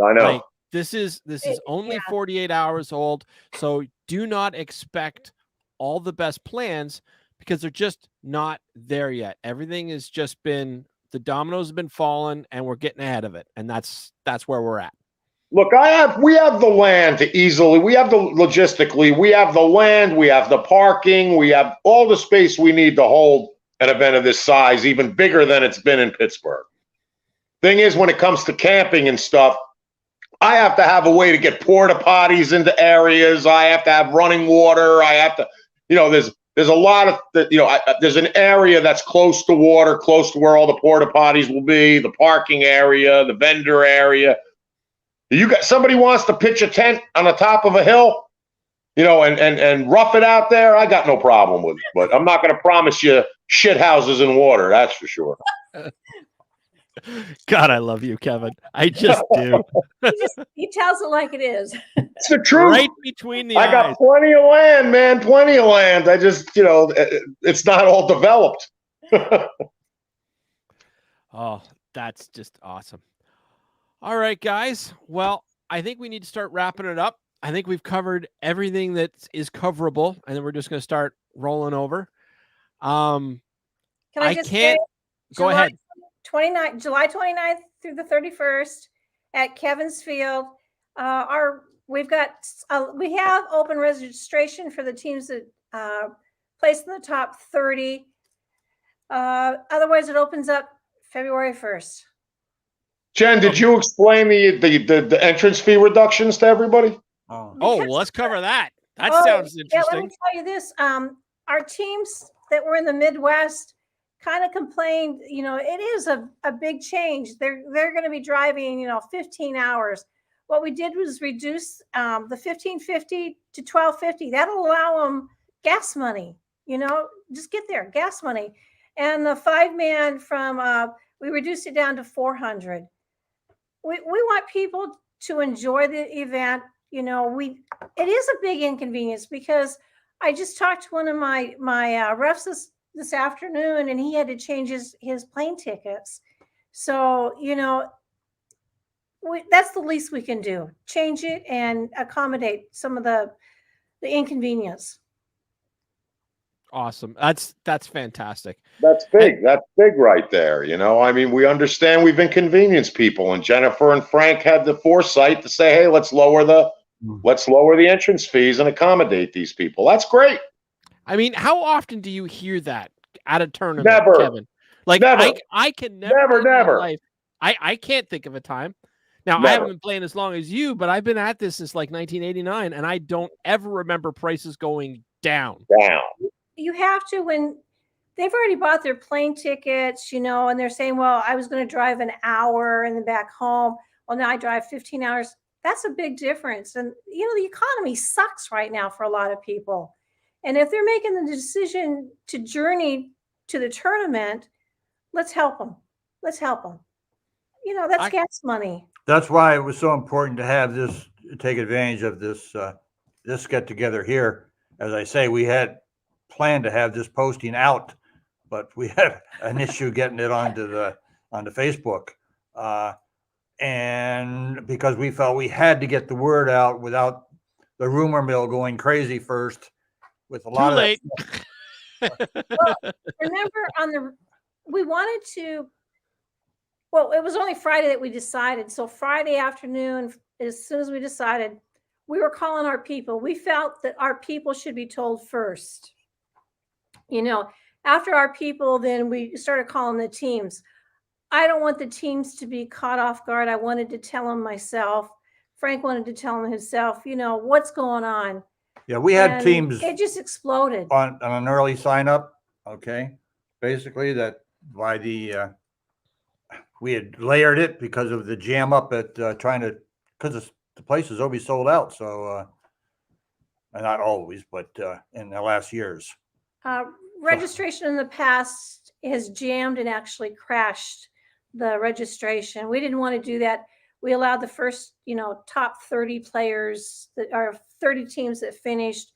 I know. Like, this is only 48 hours old. So do not expect all the best plans, because they're just not there yet. Everything has just been, the dominoes have been falling, and we're getting ahead of it. And that's where we're at. Look, we have the land to easily, we have the logistically, we have the land, we have the parking, we have all the space we need to hold an event of this size, even bigger than it's been in Pittsburgh. Thing is, when it comes to camping and stuff, I have to have a way to get porta potties into areas. I have to have running water. I have to, there's a lot of, there's an area that's close to water, close to where all the porta potties will be, the parking area, the vendor area. Somebody wants to pitch a tent on the top of a hill, and rough it out there. I got no problem with it, but I'm not going to promise you shit houses and water. That's for sure. God, I love you, Kevin. I just do. He tells it like it is. It's the truth. Right between the eyes. I got plenty of land, man. Plenty of land. I just, it's not all developed. Oh, that's just awesome. All right, guys. Well, I think we need to start wrapping it up. I think we've covered everything that is coverable, and then we're just going to start rolling over. Can I just say, go ahead. July 29th through the 31st at Kevin's Field. We have open registration for the teams that placed in the top 30. Otherwise, it opens up February 1st. Jen, did you explain the entrance fee reductions to everybody? Oh, well, let's cover that. That sounds interesting. Yeah, let me tell you this. Our teams that were in the Midwest kind of complained, it is a big change. They're going to be driving, 15 hours. What we did was reduce the $1,550 to $1,250. That'll allow them gas money, just get there, gas money. And the 5-man we reduced it down to $400. We want people to enjoy the event. It is a big inconvenience, because I just talked to one of my refs this afternoon, and he had to change his plane tickets. So, that's the least we can do. Change it and accommodate some of the inconvenience. Awesome. That's fantastic. That's big. That's big right there. We understand we've inconvenienced people, and Jennifer and Frank had the foresight to say, hey, let's lower the entrance fees and accommodate these people. That's great. How often do you hear that at a tournament, Never. Kevin? Like, never. I can never. Never. I can't think of a time. Now, I haven't been playing as long as you, but I've been at this since like 1989, and I don't ever remember prices going down. You have to, when they've already bought their plane tickets, and they're saying, well, I was going to drive an hour and then back home. Well, now I drive 15 hours. That's a big difference. And, the economy sucks right now for a lot of people. And if they're making the decision to journey to the tournament, let's help them. That's gas money. That's why it was so important to have this, take advantage of this get together here. As I say, we had planned to have this posting out, but we had an issue getting it onto Facebook. and because we felt we had to get the word out without the rumor mill going crazy first with a lot Too late. Well, remember we wanted to, well, it was only Friday that we decided. So Friday afternoon, as soon as we decided, we were calling our people. We felt that our people should be told first. You know, after our people, then we started calling the teams. I don't want the teams to be caught off guard. I wanted to tell them myself. Frank wanted to tell them himself, you know, what's going on. Yeah, we had teams. It just exploded on an early sign up. Okay, basically that by the we had layered it because of the jam up at because the place is always sold out. So not always, but in the last years. Registration in the past has jammed and actually crashed the registration. We didn't want to do that. We allowed the first, top 30 players that are 30 teams that finished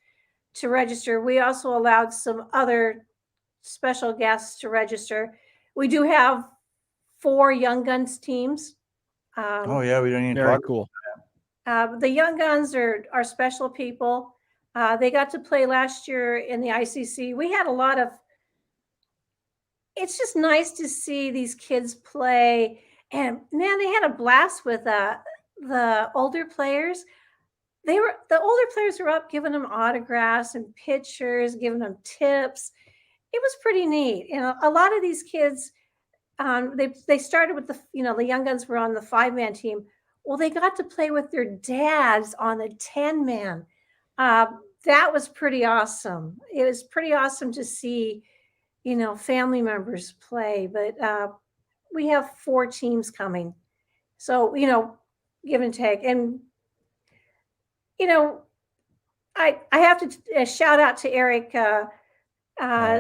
to register. We also allowed some other special guests to register. We do have 4 Young Guns teams. Oh yeah, we don't even very talk. Cool. The Young Guns are special people. They got to play last year in the ICC. We had a lot of. It's just nice to see these kids play, and man, they had a blast with the older players. The older players were up giving them autographs and pictures, giving them tips. It was pretty neat. And a lot of these kids, they started with the Young Guns were on the 5-man team. Well, they got to play with their dads on the 10-man. That was pretty awesome. It was pretty awesome to see, family members play. But we have 4 teams coming. So, give and take. And, I have to shout out to Eric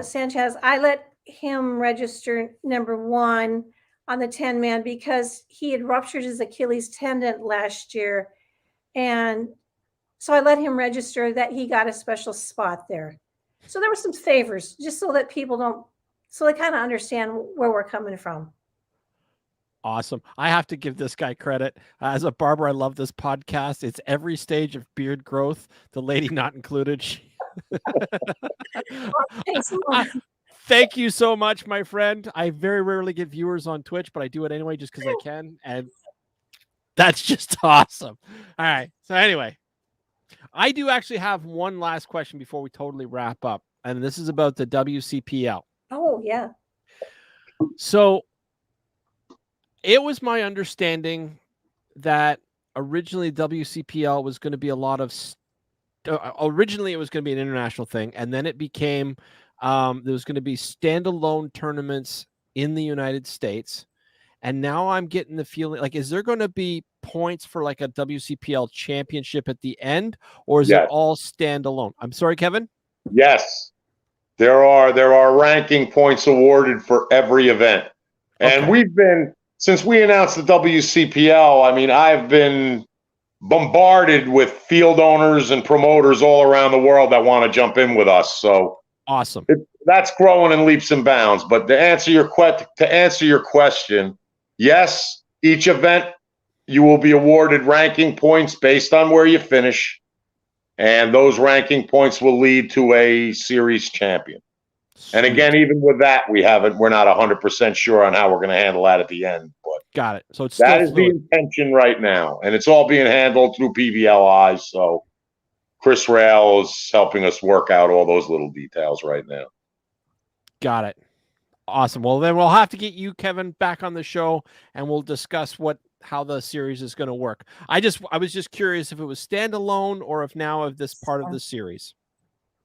Sanchez. I let him register number 1 on the 10-man because he had ruptured his Achilles tendon last year. And so I let him register that he got a special spot there. So there were some favors just so that people so they kind of understand where we're coming from. Awesome. I have to give this guy credit. As a barber, I love this podcast. It's every stage of beard growth, the lady not included. Thank you so much, my friend. I very rarely get viewers on Twitch, but I do it anyway just because I can. And that's just awesome. All right. So anyway, I do actually have one last question before we totally wrap up. And this is about the WCPL. Oh, yeah. So it was my understanding that originally WCPL was going to be a lot of originally it was going to be an international thing, and then it became there was going to be standalone tournaments in the United States. And now I'm getting the feeling like, is there going to be points for like a WCPL championship at the end, or is it all standalone? I'm sorry, Kevin. Yes, there are ranking points awarded for every event, and we've been. Since we announced the WCPL, I mean, I've been bombarded with field owners and promoters all around the world that want to jump in with us. So awesome. That's growing in leaps and bounds. But to answer your question, yes, each event you will be awarded ranking points based on where you finish, and those ranking points will lead to a series champion. And again, even with that, we're not 100% sure on how we're going to handle that at the end. But got it. So that is the intention right now, and it's all being handled through PVLI. So Chris Rail is helping us work out all those little details right now. Got it. Awesome. Well, then we'll have to get you, Kevin, back on the show, and we'll discuss how the series is going to work. I was just curious if it was standalone or if now of this part of the series.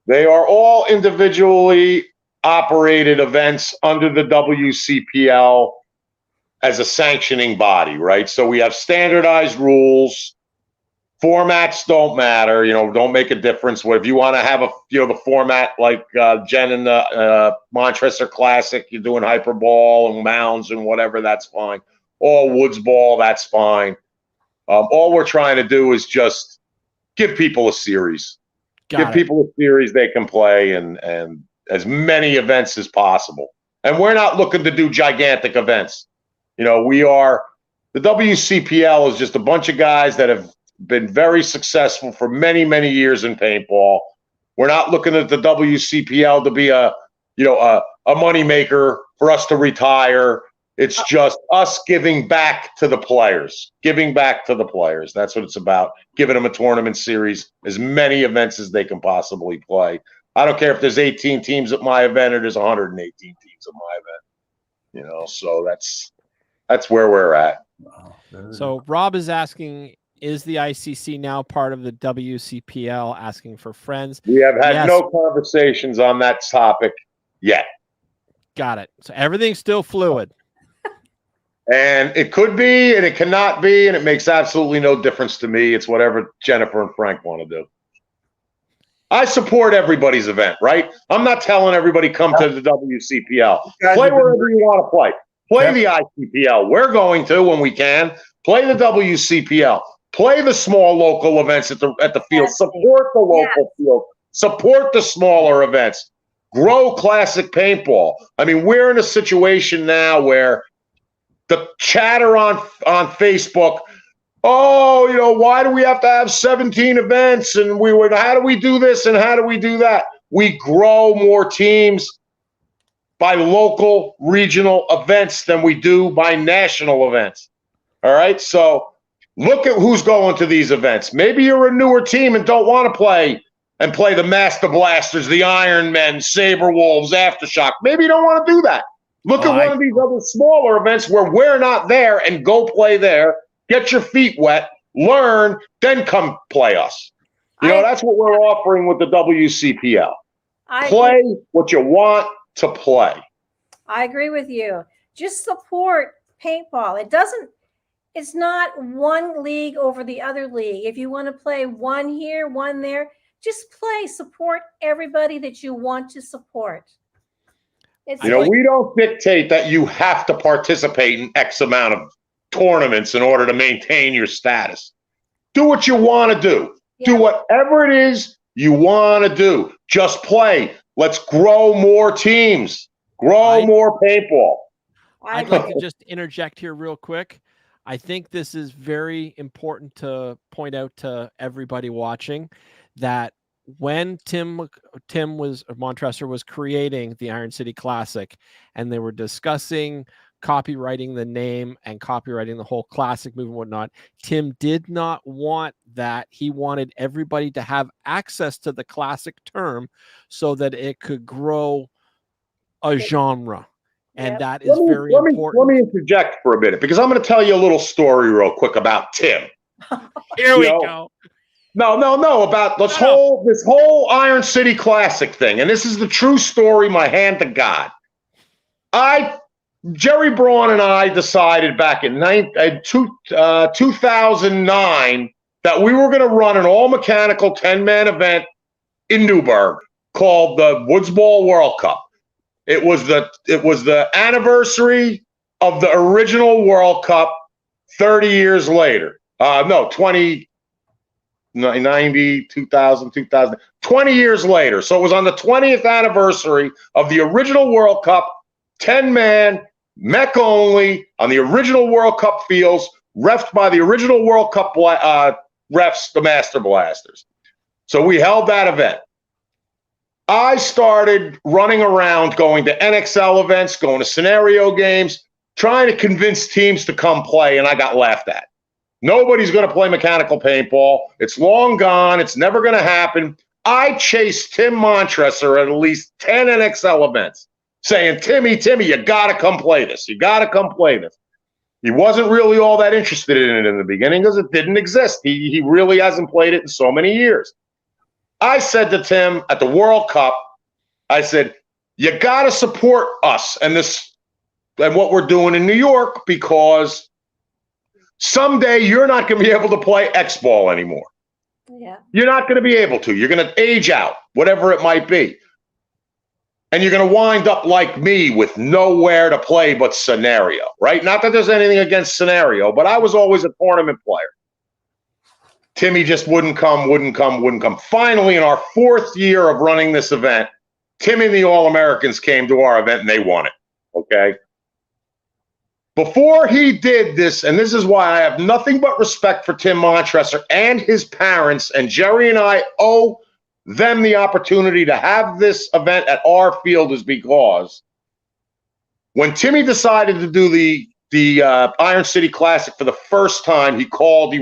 They are all individually operated events under the WCPL as a sanctioning body, right? So we have standardized rules. Formats don't matter, don't make a difference. If you want to have the format like Jen and the Montressor Classic, you're doing hyperball and mounds and whatever, that's fine. All woods ball, that's fine. All we're trying to do is just give people a series. Give people a series they can play and as many events as possible. And we're not looking to do gigantic events. We are The WCPL is just a bunch of guys that have been very successful for many, many years in paintball. We're not looking at the WCPL to be a moneymaker for us to retire. It's just us giving back to the players, That's what it's about. Giving them a tournament series, as many events as they can possibly play. I don't care if there's 18 teams at my event or there's 118 teams at my event. So that's where we're at. So Rob is asking, is the ICC now part of the WCPL? Asking for friends. We have had no conversations on that topic yet. Got it. So everything's still fluid. And it could be, and it cannot be, and it makes absolutely no difference to me. It's whatever Jennifer and Frank want to do. I support everybody's event, right? I'm not telling everybody come to the WCPL. Play wherever you want to play. Play the ICPL. We're going to, when we can, play the WCPL. Play the small local events at the field. Support the local field. Support the smaller events. Grow classic paintball. I mean, we're in a situation now where the chatter on Facebook, why do we have to have 17 events? And how do we do this and how do we do that? We grow more teams by local, regional events than we do by national events. All right? So look at who's going to these events. Maybe you're a newer team and don't want to play the Master Blasters, the Iron Men, Saber Wolves, Aftershock. Maybe you don't want to do that. Look at one of these other smaller events where we're not there and go play there. Get your feet wet, learn, then come play us. That's what we're offering with the WCPL. Play what you want to play. I agree with you. Just support paintball. It's not one league over the other league. If you want to play one here, one there, just play. Support everybody that you want to support. We don't dictate that you have to participate in X amount of tournaments in order to maintain your status. Do what you want to do. Yeah. Do whatever it is you want to do. Just play. Let's grow more teams. Grow more paintball. I'd like to just interject here real quick. I think this is very important to point out to everybody watching that when Montressor was creating the Iron City Classic and they were discussing copywriting the name and copywriting the whole classic movement and whatnot, Tim did not want that. He wanted everybody to have access to the classic term so that it could grow a genre. And that is very important. Let me interject for a minute because I'm going to tell you a little story real quick about Tim. Here we go. No, about this whole Iron City Classic thing. And this is the true story, my hand to God. Jerry Braun and I decided back in 2009 that we were going to run an all-mechanical 10-man event in Newburgh called the Woods Ball World Cup. It was the anniversary of the original World Cup 30 years later. 90, 2000, 20 years later. So it was on the 20th anniversary of the original World Cup, 10-man, mech only, on the original World Cup fields, refed by the original World Cup refs, the Master Blasters. So we held that event. I started running around, going to NXL events, going to scenario games, trying to convince teams to come play, and I got laughed at. Nobody's going to play mechanical paintball. It's long gone. It's never going to happen. I chased Tim Montressor at least 10 NXL events saying, Timmy, you got to come play this. You got to come play this. He wasn't really all that interested in it in the beginning because it didn't exist. He really hasn't played it in so many years. I said to Tim at the World Cup, I said, you got to support us and what we're doing in New York because someday you're not going to be able to play X-ball anymore. Yeah. You're not going to be able to. You're going to age out, whatever it might be. And you're going to wind up like me with nowhere to play but scenario, right? Not that there's anything against scenario, but I was always a tournament player. Timmy just wouldn't come. Finally, in our 4th year of running this event, Timmy and the All-Americans came to our event and they won it, okay? before he did this, and this is why I have nothing but respect for Tim Montressor and his parents, and Jerry and I owe them the opportunity to have this event at our field, is because when Timmy decided to do the Iron City Classic for the first time, he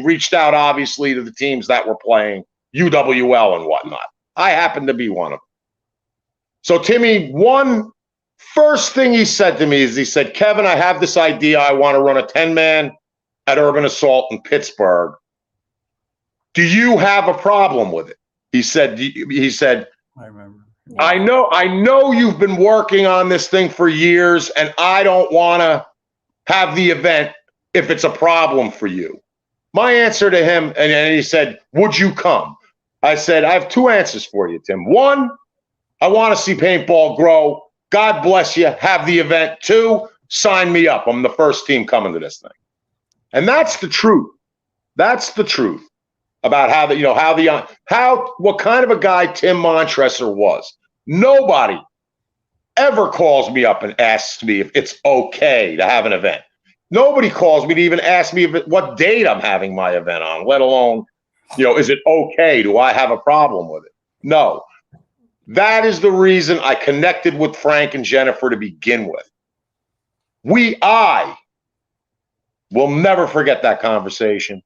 reached out, obviously, to the teams that were playing, UWL and whatnot. I happened to be one of them. So Timmy, first thing he said to me is, he said, Kevin, I have this idea. I want to run a 10-man at Urban Assault in Pittsburgh. Do you have a problem with it? He said, I remember. I know you've been working on this thing for years, and I don't want to have the event if it's a problem for you. My answer to him, and he said, would you come? I said, I have two answers for you, Tim. One, I want to see paintball grow. God bless you. Have the event. Two, sign me up. I'm the first team coming to this thing. And that's the truth. That's the truth about what kind of a guy Tim Montressor was. Nobody ever calls me up and asks me if it's okay to have an event. Nobody calls me to even ask me what date I'm having my event on, let alone, is it okay? Do I have a problem with it? No. That is the reason I connected with Frank and Jennifer to begin with. I will never forget that conversation.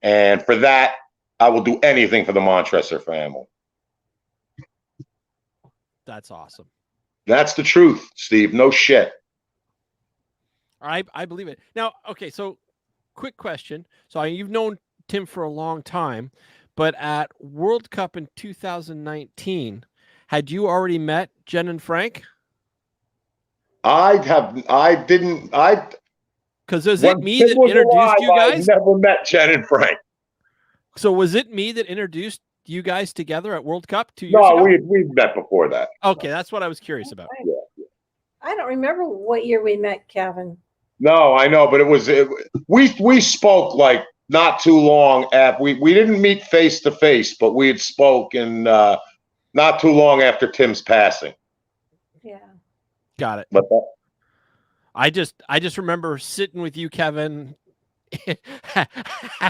And for that, I will do anything for the Montressor family. That's awesome. That's the truth, Steve. No shit. I believe it. Now, okay, so quick question. So you've known Tim for a long time, but at World Cup in 2019, had you already met Jen and Frank? Because was it me that introduced you guys? I never met Jen and Frank. So was it me that introduced you guys together at World Cup 2 years ago? No, we've met before that. Okay, that's what I was curious about. Yeah. I don't remember what year we met, Kevin. No, I know, but we spoke like not too long after. We didn't meet face to face, but we had spoken not too long after Tim's passing. Yeah. Got it. But I just remember sitting with you, Kevin,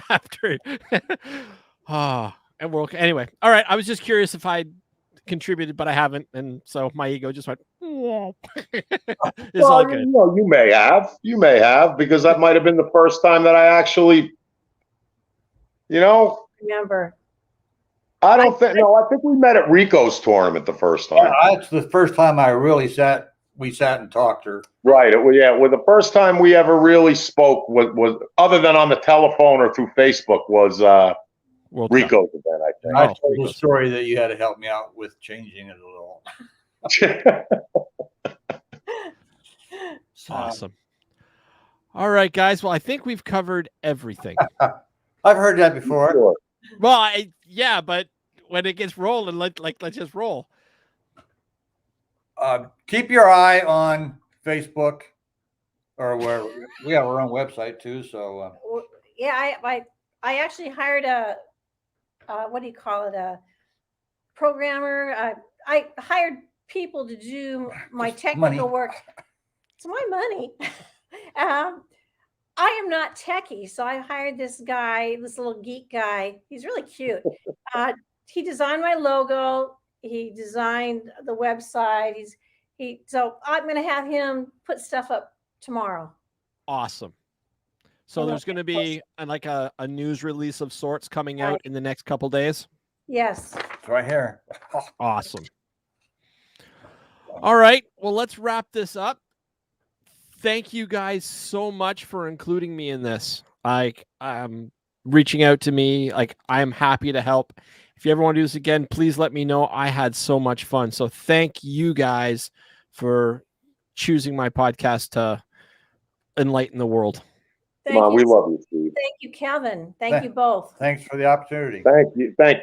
after. And we're anyway. All right. I was just curious if I contributed, but I haven't, and so my ego just went. It's all good. You may have, because that might have been the first time that I actually, remember. I think we met at Rico's tournament the first time. Yeah, that's the first time we sat and talked to her. Right. Well, the first time we ever really spoke was other than on the telephone or through Facebook was Rico's event, I think. I told the story that you had to help me out with changing it a little. Awesome. All right, guys. Well, I think we've covered everything. I've heard that before. Sure. Well, yeah, but when it gets rolling, let's just roll. Keep your eye on Facebook, or where we have our own website too. So yeah, I actually hired a what do you call it, a programmer. I hired people to do my technical work. It's my money. I am not techie, so I hired this guy, this little geek guy. He's really cute. He designed my logo. He designed the website. So I'm going to have him put stuff up tomorrow. Awesome. So there's going to be like a news release of sorts coming out in the next couple days. Yes. it's right here. Awesome. All right. Well, let's wrap this up. Thank you guys so much for including me in this. Reaching out to me. I'm happy to help. If you ever want to do this again, please let me know. I had so much fun. So thank you guys for choosing my podcast to enlighten the world. We love you, Steve. Thank you, Kevin. Thank you both. Thanks for the opportunity. Thank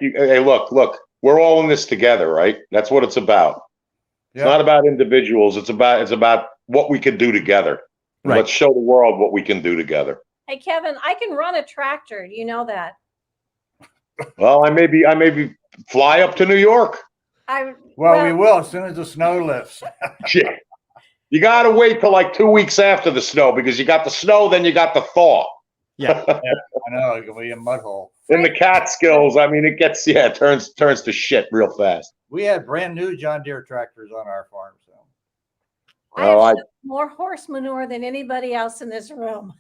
you. Hey, look, we're all in this together, right? That's what it's about. It's not about individuals. It's about what we can do together. Right. Let's show the world what we can do together. Hey, Kevin, I can run a tractor. You know that. Well, I maybe fly up to New York. We will as soon as the snow lifts. Yeah. You got to wait till like 2 weeks after the snow because you got the snow, then you got the thaw. Yeah. I know it can be a mud hole. In the Catskills, I mean, it gets it turns to shit real fast. We had brand new John Deere tractors on our farm, so. I have more horse manure than anybody else in this room.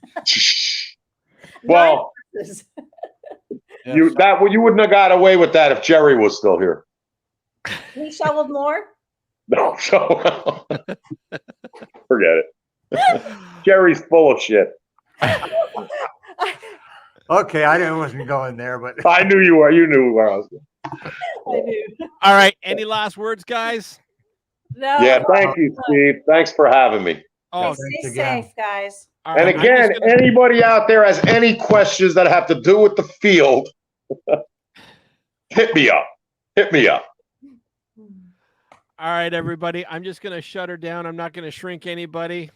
Well, you wouldn't have got away with that if Jerry was still here. He shoveled more? No, so forget it. Jerry's full of shit. Okay, I wasn't going there, but I knew you were. You knew where I was going. I do. All right. Any last words, guys? No. Yeah, thank you, Steve. Thanks for having me. Oh, stay safe, guys. And again, anybody out there has any questions that have to do with the field, hit me up. Hit me up. All right, everybody. I'm just going to shut her down. I'm not going to shrink anybody.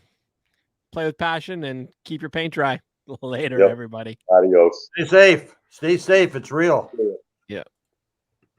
Play with passion and keep your paint dry. Later, everybody. Adios. Stay safe. Stay safe. It's real.